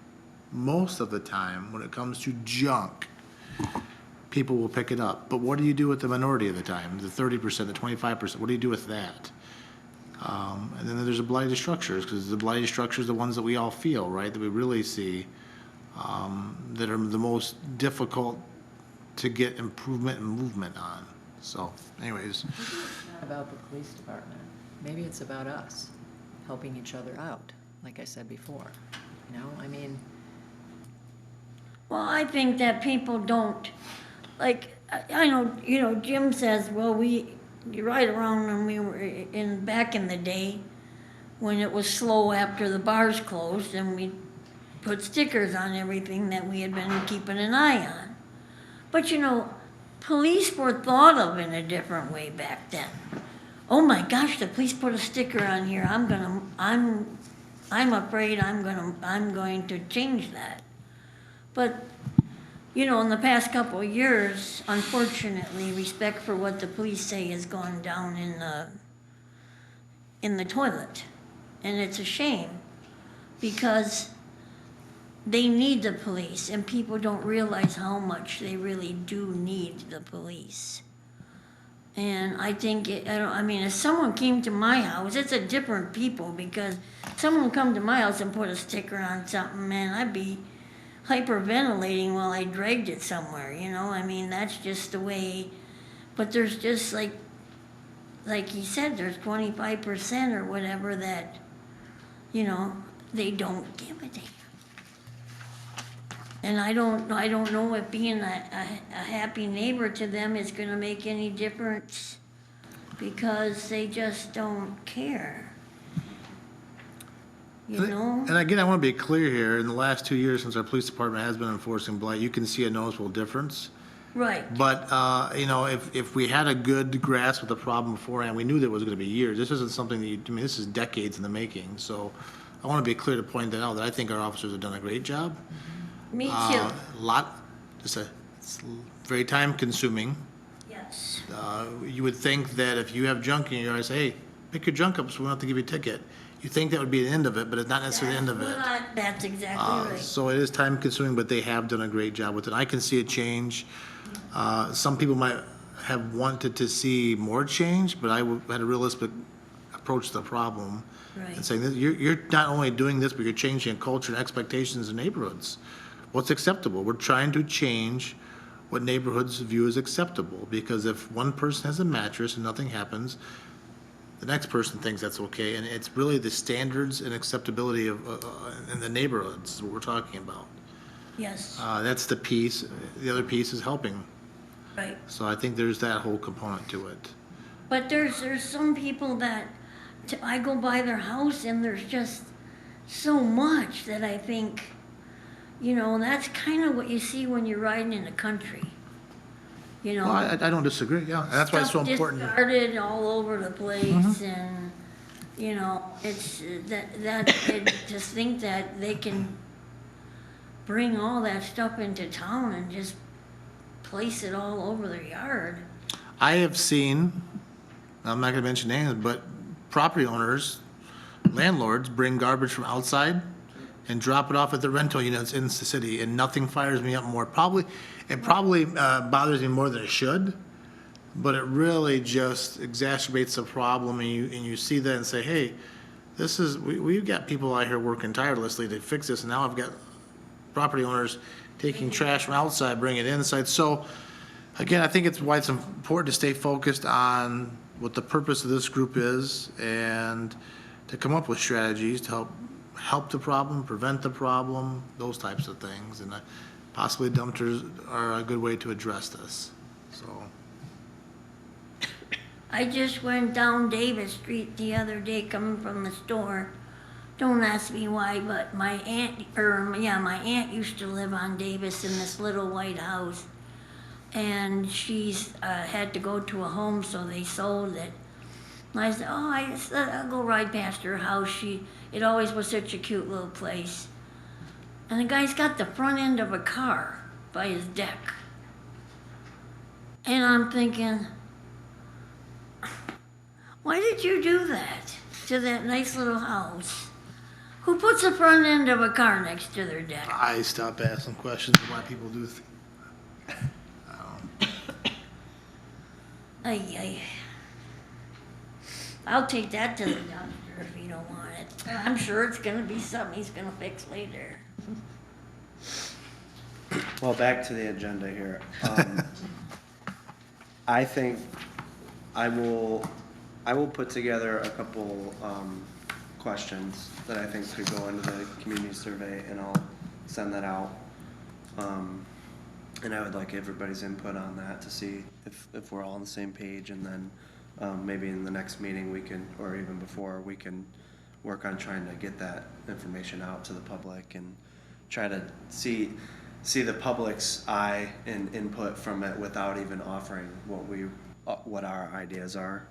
when it comes to junk, people will pick it up. But what do you do with the minority of the time, the 30%, the 25%? What do you do with that? And then there's the blighted structures, because the blighted structures are the ones that we all feel, right, that we really see, that are the most difficult to get improvement and movement on. So anyways, maybe it's not about the police department. Maybe it's about us helping each other out, like I said before. I mean, Well, I think that people don't, like, I know, Jim says, well, you're right, around when we were back in the day, when it was slow after the bars closed, and we put stickers on everything that we had been keeping an eye on. But police were thought of in a different way back then. oh my gosh, the police put a sticker on here, I'm afraid I'm going to change that. But, you know, in the past couple of years, unfortunately, respect for what the police say has gone down in the toilet. And it's a shame, because they need the police, and people don't realize how much they really do need the police. And I think, I mean, if someone came to my house, it's a different people, because someone would come to my house and put a sticker on something, man, I'd be hyperventilating while I dragged it somewhere, you know? I mean, that's just the way, but there's just like he said, there's 25% or whatever that, you know, they don't give a damn. And I don't know if being a happy neighbor to them is gonna make any difference, because they just don't care. You know? And again, I want to be clear here, in the last 2 years since our police department has been enforcing blight, you can see a noticeable difference. Right, But, you know, if we had a good grasp of the problem beforehand, we knew that it was gonna be years. This isn't something that I mean, this is decades in the making. So I want to be clear to point that out, that I think our officers have done a great job. me too, It's very time consuming. yes. You would think that if you have junk in your yard, say, hey, pick your junk up so we don't have to give you a ticket. You think that would be the end of it, but it's not necessarily the end of it. That's exactly right. So it is time consuming, but they have done a great job with it. I can see a change. Some people might have wanted to see more change, but I had a realistic approach to the problem. Right. And saying that you're not only doing this, but you're changing culture and expectations in neighborhoods. What's acceptable? We're trying to change what neighborhoods view as acceptable, because if one person has a mattress and nothing happens, the next person thinks that's okay, and it's really the standards and acceptability of in the neighborhoods is what we're talking about. Yes, That's the piece. The other piece is helping. right. So I think there's that whole component to it. But there's some people that, I go by their house and there's just so much that I think, you know, that's kind of what you see when you're riding in the country. You know? Well, I don't disagree, yeah. And that's why it's so Stuff important. discarded all over the place, and, you know, it's, just think that they can bring all that stuff into town and just place it all over their yard. I have seen, I'm not gonna mention names, but property owners, landlords bring garbage from outside and drop it off at the rental units in the city, and nothing fires me up more. It probably bothers me more than it should, but it really just exacerbates the problem, and you see that and say, hey, we've got people out here working tirelessly to fix this, and now I've got property owners taking trash from outside, bringing it inside. So, again, I think it's why it's important to stay focused on what the purpose of this group is, and to come up with strategies to help the problem, prevent the problem, those types of things. And possibly dumpsters are a good way to address this, so. I just went down Davis Street the other day coming from the store. Don't ask me why, but my aunt used to live on Davis in this little white house. And she's had to go to a home, so they sold it. And I said, I'll go ride past her house. It always was such a cute little place. And the guy's got the front end of a car by his deck. And I'm thinking, why did you do that to that nice little house? Who puts the front end of a car next to their deck? I stop asking questions of why people do things. I'll take that to the dumpster if you don't want it. I'm sure it's gonna be something he's gonna fix later. Well, back to the agenda here. I think I will put together a couple questions that I think could go into the community survey, and I'll send that out. And I would like everybody's input on that to see if we're all on the same page, and then maybe in the next meeting we can, or even before, we can work on trying to get that information out to the public and try to see the public's eye and input from it without even offering what our ideas are.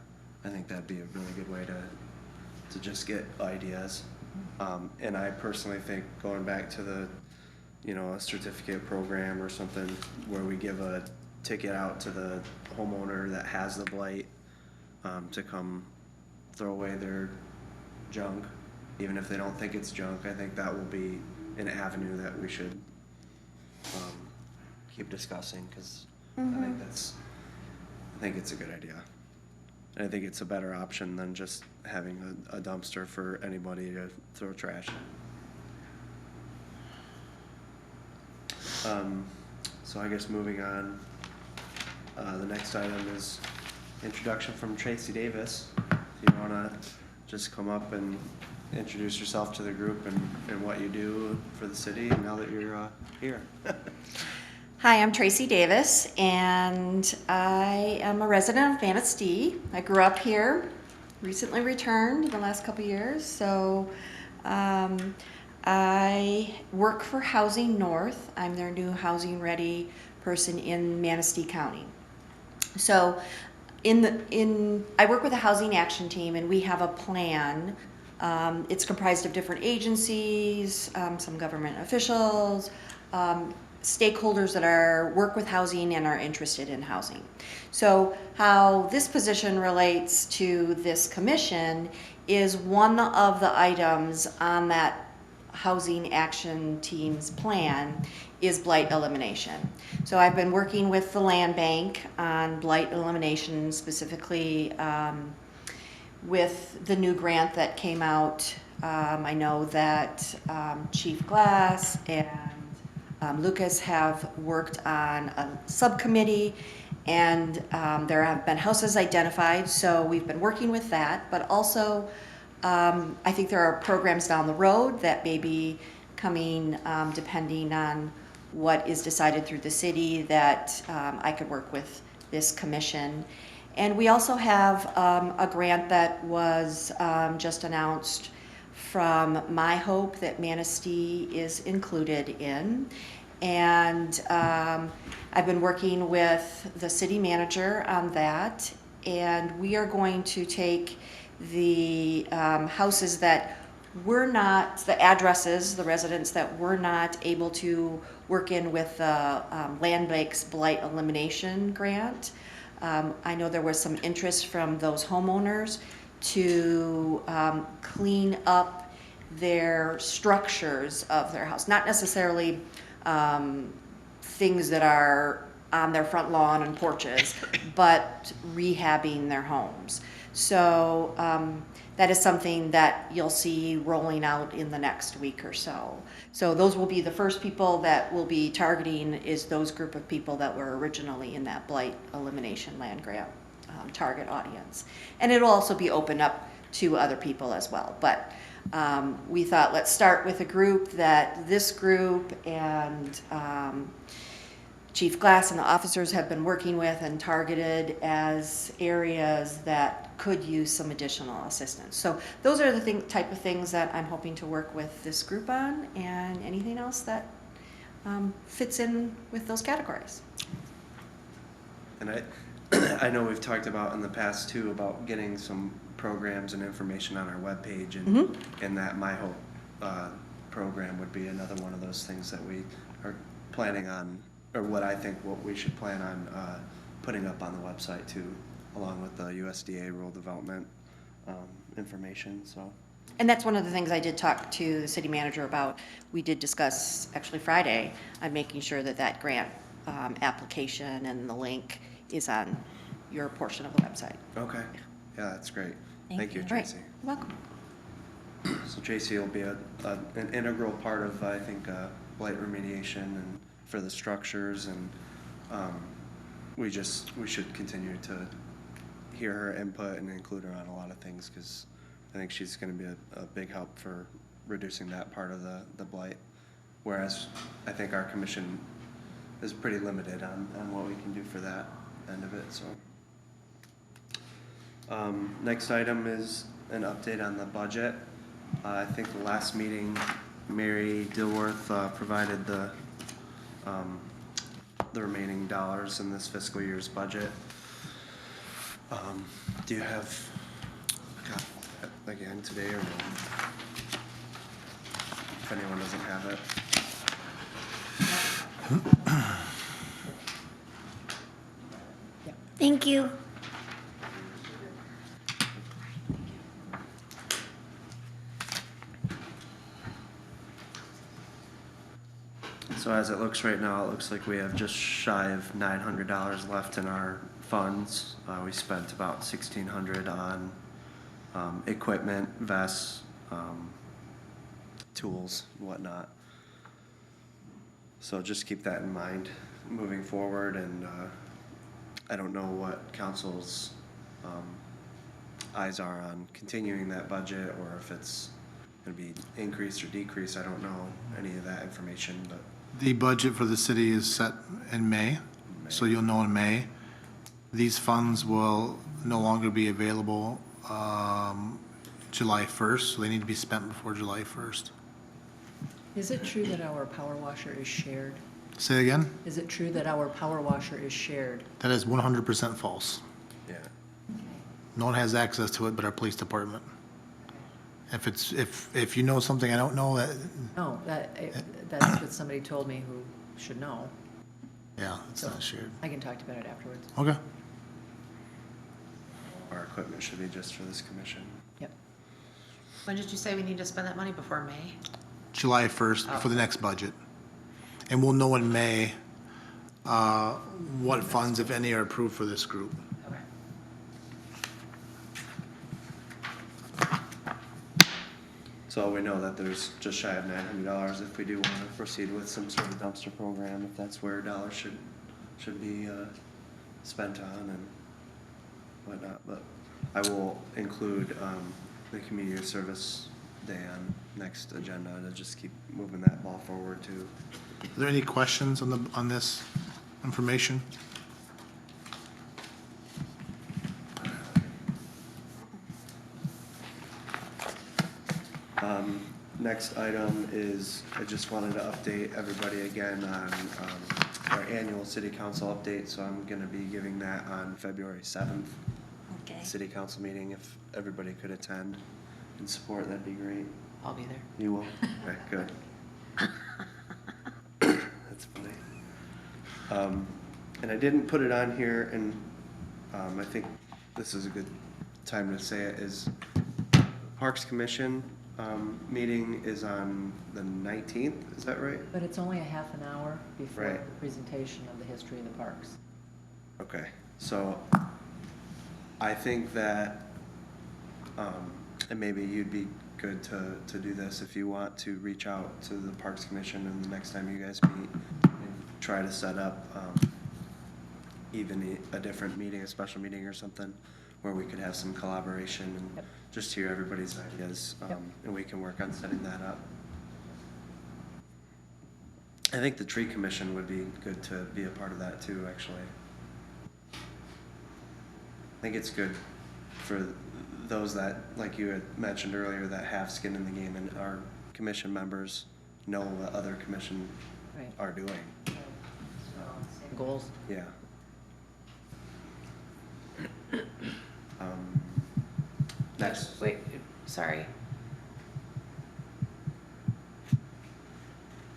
I think that'd be a really good way to just get ideas. And I personally think going back to the, a certificate program or something where we give a ticket out to the homeowner that has the blight, to come throw away their junk, even if they don't think it's junk. I think that will be an avenue that we should keep discussing, because I think it's a good idea. And I think it's a better option than just having a dumpster for anybody to throw trash in. So I guess moving on, the next item is introduction from Tracy Davis. Do you want to just come up and introduce yourself to the group and what you do for the city now that you're here? Hi, I'm Tracy Davis, and I am a resident of Manistee. I grew up here, recently returned in the last couple years. So I work for Housing North. I'm their new housing ready person in Manistee County. So I work with a housing action team, and we have a plan. It's comprised of different agencies, some government officials, stakeholders that work with housing and are interested in housing. So how this position relates to this commission is one of the items on that housing action team's plan is blight elimination. So I've been working with the land bank on blight elimination, specifically with the new grant that came out. I know that Chief Glass and Lucas have worked on a subcommittee, and there have been houses identified, so we've been working with that. But also, I think there are programs down the road that may be coming, depending on what is decided through the city, that I could work with this commission. And we also have a grant that was just announced from My Hope that Manistee is included in. And I've been working with the city manager on that, and we are going to take the houses that the addresses, the residents that we're not able to work in with the Land Bank's Blight Elimination Grant. I know there was some interest from those homeowners to clean up their structures of their house, not necessarily things that are on their front lawn and porches, but rehabbing their homes. So that is something that you'll see rolling out in the next week or so. So those will be the first people that we'll be targeting, is those group of people that were originally in that blight elimination land grant target audience. And it'll also be opened up to other people as well. But we thought, let's start with a group that this group and Chief Glass and the officers have been working with and targeted as areas that could use some additional assistance. So those are the type of things that I'm hoping to work with this group on, and anything else that fits in with those categories. And I know we've talked about in the past too about getting some programs and information on our webpage, and that My Hope program would be another one of those things that we are planning on, or what we should plan on putting up on the website too, along with the USDA rural development information. So. And that's one of the things I did talk to the city manager about. We did discuss actually Friday on making sure that that grant application and the link is on your portion of the website. Okay. Yeah, that's great. Thank you, All right. Tracy. You're welcome. So Tracy will be an integral part of, I think, blight remediation and for the structures, and we should continue to hear her input and include her on a lot of things, because I think she's going to be a big help for reducing that part of the blight. Whereas I think our commission is pretty limited on what we can do for that end of it. So next item is an update on the budget. I think the last meeting, Mary Dilworth provided the remaining dollars in this fiscal year's budget. Do you have a copy of that again today or no? If anyone doesn't have it. Thank you. So as it looks right now, it looks like we have just shy of $900 left in our funds. We spent about $1,600 on equipment, vests, tools, and whatnot. So just keep that in mind moving forward, and I don't know what council's eyes are on continuing that budget, or if it's gonna be increased or decreased. I don't know any of that information, but The budget for the city is set in May, so you'll know in May. These funds will no longer be available July 1st, so they need to be spent before July 1st. Is it true that our power washer is shared? Say again? Is it true that our power washer is shared? That is 100% false. yeah. No one has access to it but our police department. If you know something I don't know, No, that's what somebody told me who should know. yeah, it's not shared. I can talk to you about it afterwards. Okay. Our equipment should be just for this commission. Yep. When did you say we need to spend that money? Before May? July 1st for the next budget. And we'll know in May what funds, if any, are approved for this group. Okay. So we know that there's just shy of $900 if we do want to proceed with some sort of dumpster program, if that's where dollars should be spent on and whatnot. But I will include the community service day on next agenda to just keep moving that ball forward too. Are there any questions on this information? Next item is, I just wanted to update everybody again on our annual city council update, so I'm gonna be giving that on February 7th. Okay. City council meeting, if everybody could attend and support, that'd be great. I'll be there. You will? Okay, good. That's funny. And I didn't put it on here, and I think this is a good time to say it, is Parks Commission meeting is on the 19th, is that right? But it's only a half an hour before Right. the presentation of the history of the parks. Okay, so I think that, and maybe you'd be good to do this if you want to reach out to the Parks Commission and the next time you guys meet, and try to set up, even a different meeting, a special meeting or something, where we could have some collaboration and Yep. just hear everybody's ideas, Yep. and we can work on setting that up. I think the tree commission would be good to be a part of that too, actually. I think it's good for those that, like you had mentioned earlier, that have skin in the game and our commission members know what other commission Right. are doing. Same goals. Yeah. Next. Wait, sorry.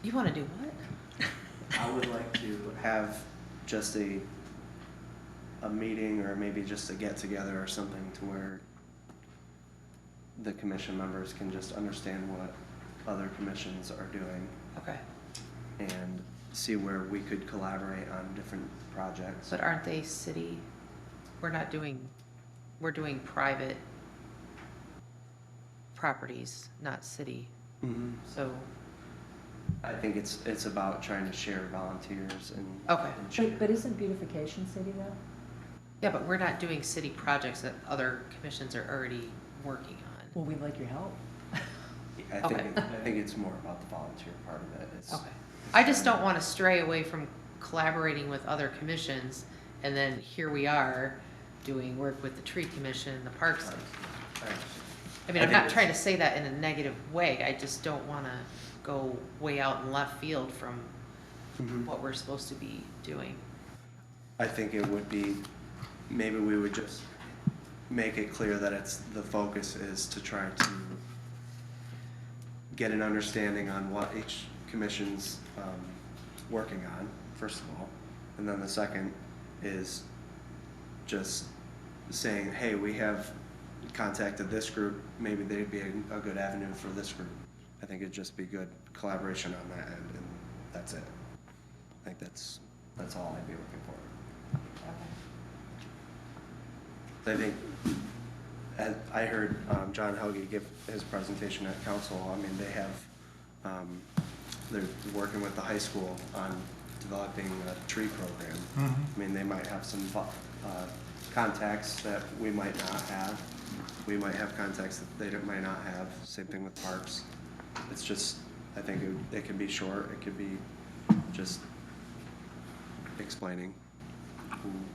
You want to do what? I would like to have just a meeting or maybe just a get together or something to where the commission members can just understand what other commissions are doing Okay. and see where we could collaborate on different projects. But aren't they city? We're doing private properties, not city. Mhm. So, I think it's about trying to share volunteers and. Okay. and share- But isn't beautification city though? yeah, but we're not doing city projects that other commissions are already working on. Well, we'd like your help. I think it's more about the volunteer part of it. It's. Okay. I just don't want to stray away from collaborating with other commissions, and then here we are doing work with the tree commission, the parks. I mean, I'm not trying to say that in a negative way, I just don't want to go way out in left field from Mhm. what we're supposed to be doing. I think it would be, maybe we would just make it clear that the focus is to try to get an understanding on what each commission's working on, first of all. And then the second is just saying, hey, we have contacted this group, maybe they'd be a good avenue for this group. I think it'd just be good collaboration on that end, and that's it. I think that's all I'd be looking for. I think, as I heard John Helge give his presentation at council, I mean, they have, they're working with the high school on developing a tree program. I mean, they might have some contacts that we might not have. We might have contacts that they might not have. Same thing with parks. It's just, I think it can be short. It could be just explaining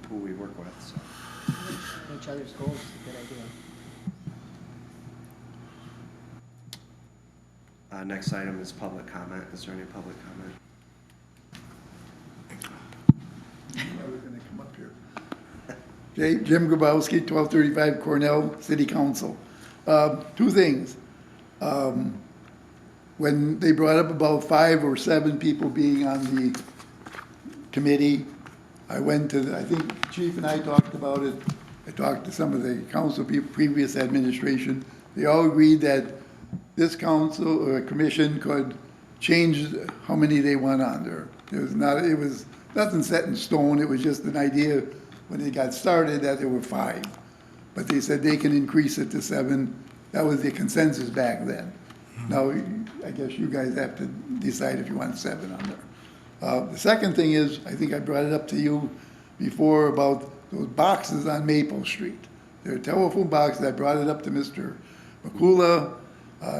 who we work with, so. Each other's goals is a good idea. Next item is public comment. Is there any public comment? I was gonna come up here. Jim Grabowski, 1235 Cornell City Council. Two things. When they brought up about 5 or 7 people being on the committee, I went to, I think Chief and I talked about it. I talked to some of the council people, previous administration. They all agreed that this council or commission could change how many they want on there. It was nothing set in stone. It was just an idea when they got started that there were 5. But they said they can increase it to 7. That was the consensus back then. Now, I guess you guys have to decide if you want 7 on there. The second thing is, I think I brought it up to you before about those boxes on Maple Street. They're telephone boxes. I brought it up to Mr. McCullough.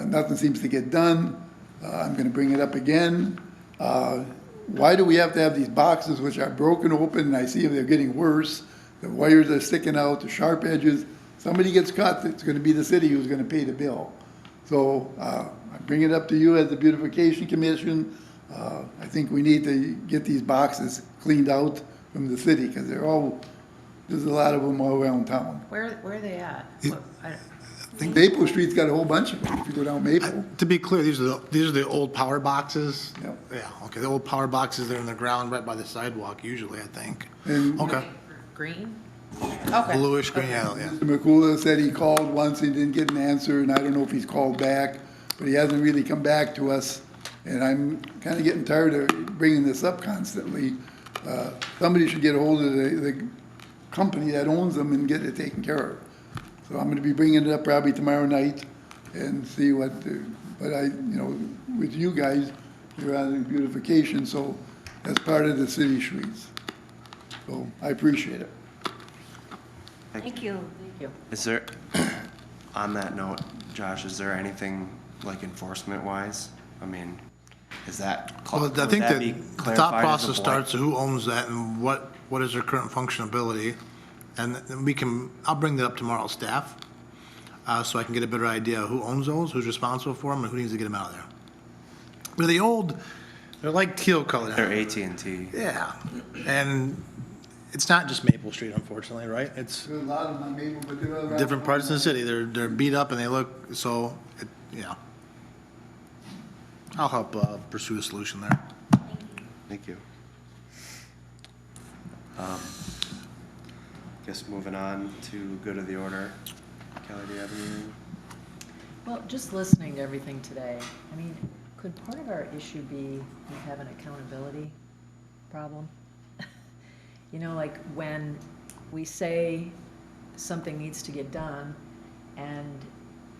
Nothing seems to get done. I'm going to bring it up again. Why do we have to have these boxes which are broken open, and I see they're getting worse? The wires are sticking out, the sharp edges. Somebody gets cut, it's going to be the city who's going to pay the bill. So I bring it up to you as the Beautification Commission. I think we need to get these boxes cleaned out from the city, because there's a lot of them all around town. Where are they at? Maple Street's got a whole bunch of them, if you go down Maple. To be clear, these are the old power boxes? Yep. Yeah, okay, the old power boxes, they're in the ground right by the sidewalk usually, I think. And Okay. Green? Okay. Bluish green, yeah. Mr. McCullough said he called once, he didn't get an answer, and I don't know if he's called back, but he hasn't really come back to us. And I'm kind of getting tired of bringing this up constantly. Somebody should get a hold of the company that owns them and get it taken care of. So I'm gonna be bringing it up probably tomorrow night and see what, but with you guys, you're on beautification, so that's part of the city streets. So I appreciate it. Thank you. Thank you. Is there, on that note, Josh, is there anything like enforcement wise? I mean, is that, Well, I would think that that be the clarified thought as a process board? starts, who owns that and what is their current functionality? And then I'll bring that up tomorrow, to staff, so I can get a better idea of who owns those, who's responsible for them, and who needs to get them out of there. They're like teal colored. They're AT&T. Yeah, and it's not just Maple Street, unfortunately, right? It's There's a lot of them on Maple, but there are. different parts of the city. They're beat up and they look, so, yeah. I'll help pursue a solution there. Thank you. Guess moving on to good of the order. Kelly, do you have anything? Well, just listening to everything today, I mean, could part of our issue be we have an accountability problem? You know, like when we say something needs to get done, and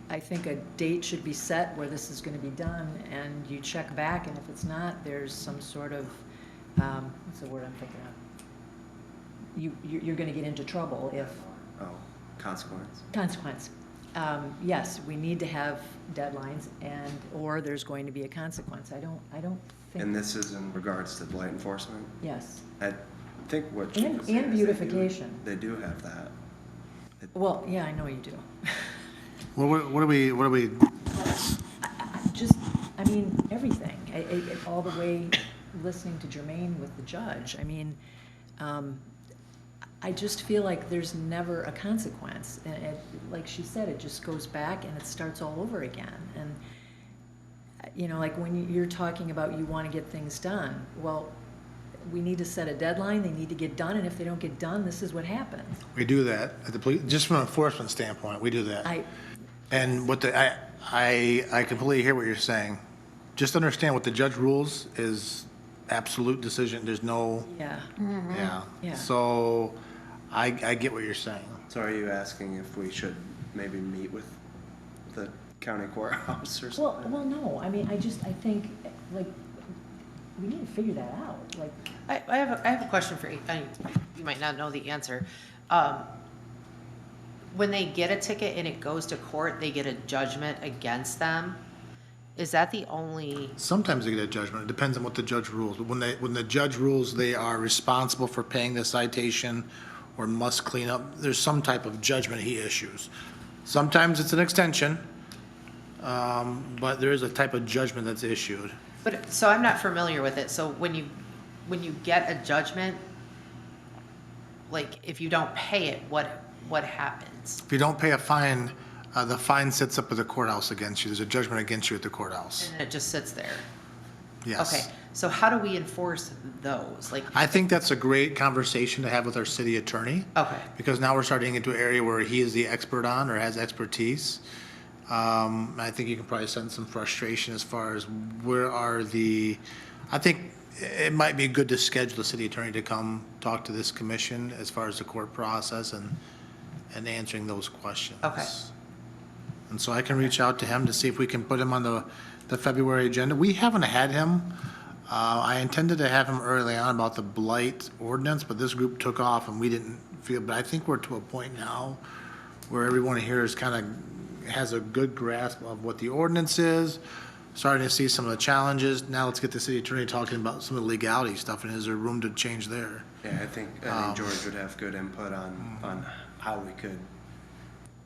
I think a date should be set where this is gonna be done, and you check back, and if it's not, there's some sort of, what's the word I'm thinking of? You're gonna get into trouble if, Oh, consequence. consequence. Yes, we need to have deadlines or there's going to be a consequence. I don't think. And this is in regards to blight enforcement? Yes. I think what. And- you said and is beautification. They do have that. Well, yeah, I know you do. What do we, Just, I mean, everything, all the way listening to Jermaine with the judge. I mean, I just feel like there's never a consequence. And like she said, it just goes back and it starts all over again. And, you know, like when you're talking about you want to get things done, well, we need to set a deadline, they need to get done, and if they don't get done, this is what happens. We do that at the police, just from an enforcement standpoint, we do that. And what I completely hear what you're saying. Just understand what the judge rules is absolute decision. There's no, Yeah. yeah. Yeah. So I get what you're saying. So are you asking if we should maybe meet with the county courthouse or something? Well, no, I mean, I think, like, we need to figure that out, like. I have a question for you. You might not know the answer. When they get a ticket and it goes to court, they get a judgment against them. Is that the only? Sometimes they get a judgment. It depends on what the judge rules. But when the judge rules they are responsible for paying the citation or must clean up, there's some type of judgment he issues. Sometimes it's an extension, but there is a type of judgment that's issued. But, so I'm not familiar with it. So when you get a judgment, like if you don't pay it, what happens? If you don't pay a fine, the fine sits up at the courthouse against you. There's a judgment against you at the courthouse. And then it just sits there. Yes. Okay. So how do we enforce those? Like, I think that's a great conversation to have with our city attorney. okay. Because now we're starting into an area where he is the expert on or has expertise. I think you can probably sense some frustration as far as I think it might be good to schedule the city attorney to come talk to this commission as far as the court process and answering those questions. Okay. And so I can reach out to him to see if we can put him on the February agenda. We haven't had him. I intended to have him early on about the blight ordinance, but this group took off and we didn't feel, but I think we're to a point now where everyone here is kind of has a good grasp of what the ordinance is, starting to see some of the challenges. Now let's get the city attorney talking about some of the legality stuff, and is there room to change there? Yeah, I think George would have good input on how we could,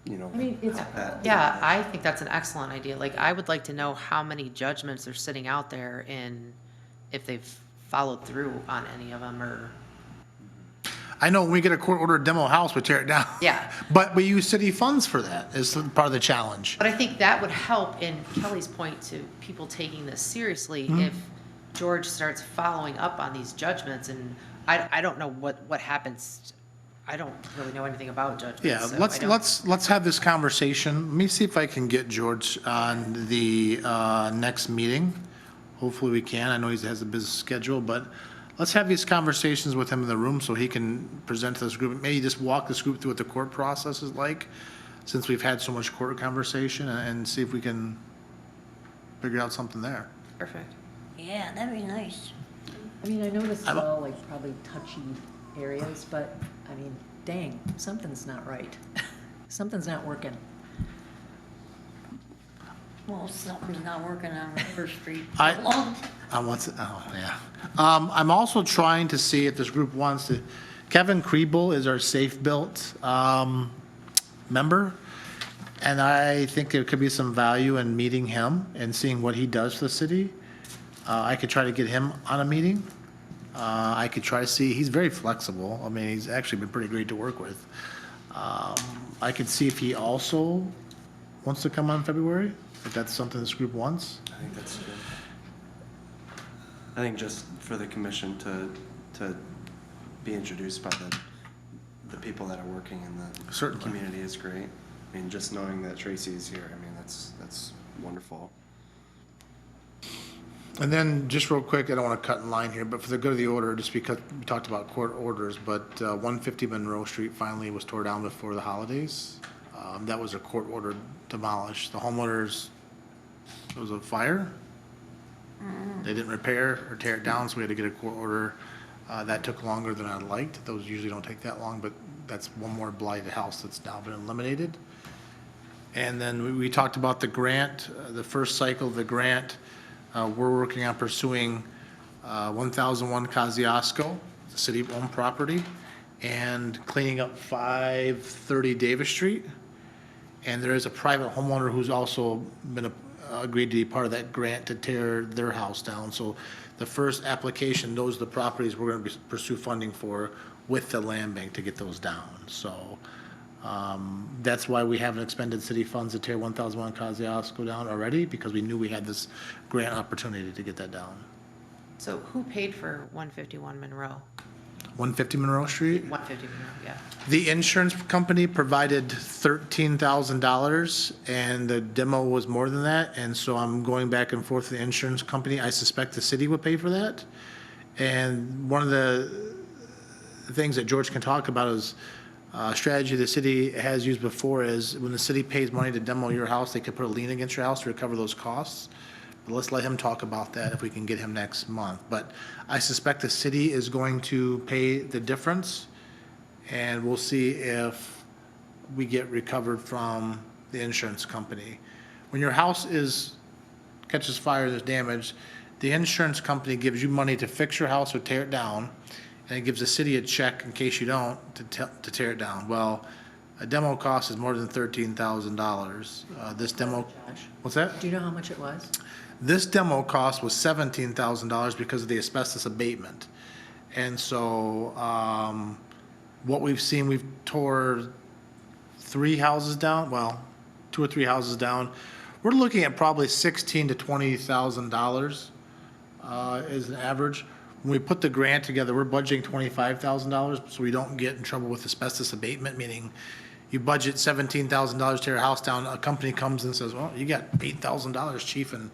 you know. I mean, it's. that. Yeah, I think that's an excellent idea. Like, I would like to know how many judgments are sitting out there and if they've followed through on any of them or. I know when we get a court-ordered demo house, we tear it down. Yeah. But we use city funds for that, is part of the challenge. But I think that would help in Kelly's point to people taking this seriously if George starts following up on these judgments. And I don't know what happens. I don't really know anything about judgments. Yeah, so I don't- let's have this conversation. Let me see if I can get George on the next meeting. Hopefully we can. I know he has a busy schedule, but let's have these conversations with him in the room so he can present to this group. Maybe just walk this group through what the court process is like, since we've had so much court conversation, and see if we can figure out something there. Perfect. Yeah, that'd be nice. I mean, I know this is I'm- all like probably touchy areas, but I mean, dang, something's not right. Something's not working. Well, something's not working on River Street. I- Long- I'm also trying to see if this group wants to, Kevin Kriebel is our Safe Built member, and I think there could be some value in meeting him and seeing what he does for the city. I could try to get him on a meeting. I could try to see, he's very flexible. I mean, he's actually been pretty great to work with. I could see if he also wants to come on February, if that's something this group wants. I think that's good. I think just for the commission to be introduced by the people that are working in the Certainly. community is great. I mean, just knowing that Tracy is here, I mean, that's wonderful. And then, just real quick, I don't want to cut in line here, but for the good of the order, just because we talked about court orders, but 150 Monroe Street finally was tore down before the holidays. That was a court order demolished. The homeowners, it was a fire. They didn't repair or tear it down, so we had to get a court order. That took longer than I liked. Those usually don't take that long, but that's one more blighted house that's now been eliminated. And then we talked about the grant, the first cycle of the grant. We're working on pursuing 1001 Kosciuszko, the city-owned property, and cleaning up 530 Davis Street. And there is a private homeowner who's also been agreed to be part of that grant to tear their house down. So the first application, those are the properties we're going to pursue funding for. with the land bank to get those down. So that's why we haven't expended city funds to tear 1001 Kosciuszko down already, because we knew we had this grant opportunity to get that down. So who paid for 151 Monroe? 150 Monroe Street? 150 Monroe, yeah. The insurance company provided $13,000, and the demo was more than that, and so I'm going back and forth with the insurance company. I suspect the city would pay for that. And one of the things that George can talk about is a strategy the city has used before is when the city pays money to demo your house, they could put a lien against your house to recover those costs. But let's let him talk about that if we can get him next month. But I suspect the city is going to pay the difference, and we'll see if we get recovered from the insurance company. When your house catches fire, there's damage, the insurance company gives you money to fix your house or tear it down, and it gives the city a check in case you don't to tear it down. Well, a demo cost is more than $13,000. This demo, Josh, what's that? do you know how much it was? This demo cost was $17,000 because of the asbestos abatement. And so, what we've seen, we've tore 3 houses down, well, 2 or 3 houses down. We're looking at probably $16,000 to $20,000 is an average. When we put the grant together, we're budgeting $25,000 so we don't get in trouble with asbestos abatement, meaning you budget $17,000 to tear a house down, a company comes and says, well, you got $8,000, chief, and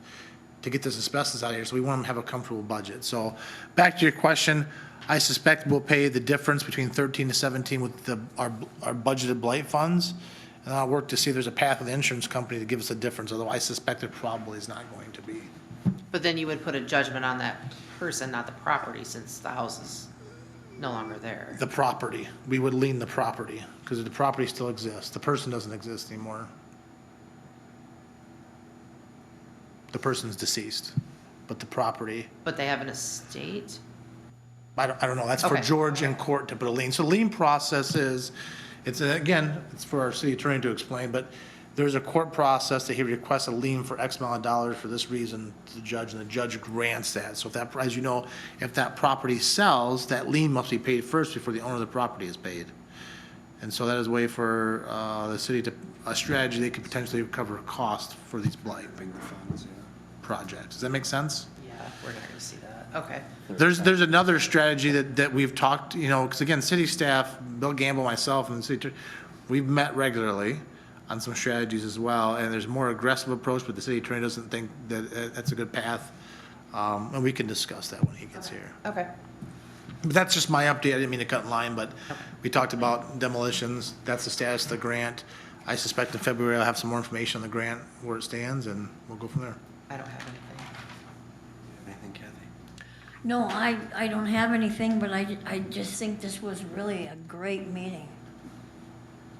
to get this asbestos out of here, so we want them to have a comfortable budget. So back to your question, I suspect we'll pay the difference between 13 to 17 with our budgeted blight funds, and I'll work to see if there's a path with the insurance company to give us a difference, although I suspect there probably is not going to be. But then you would put a judgment on that person, not the property, since the house is no longer there. The property, we would lien the property, because the property still exists, the person doesn't exist anymore. The person's deceased, but the property, But they have an estate? I don't know, that's for Okay. George in court to put a lien. So lien process is, again, it's for our city attorney to explain, but there's a court process that he requests a lien for X amount of dollars for this reason to the judge, and the judge grants that. So if that, as you know, if that property sells, that lien must be paid first before the owner of the property is paid. And so that is a way for the city to, a strategy they could potentially recover cost for these blight projects. Does that make sense? Yeah, we're not gonna see that. Okay. There's another strategy that we've talked, because again, city staff, Bill Gamble, myself, and the city, we've met regularly on some strategies as well, and there's a more aggressive approach, but the city attorney doesn't think that that's a good path. And we can discuss that when he gets here. Okay. But that's just my update. I didn't mean to cut in line, but we talked about demolitions. That's the status of the grant. I suspect in February I'll have some more information on the grant, where it stands, and we'll go from there. I don't have anything. Anything, Kathy? No, I don't have anything, but I just think this was really a great meeting.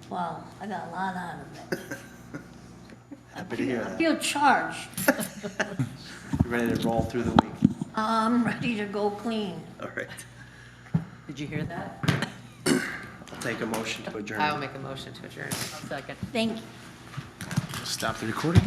Wow, I got a lot out of it. Happy to hear I that. feel charged. You ready to roll through the week? I'm ready to go clean. All right. Did you hear that? I'll take a motion to adjourn. I'll make a motion to adjourn. Second. Thank you. Stop the recording.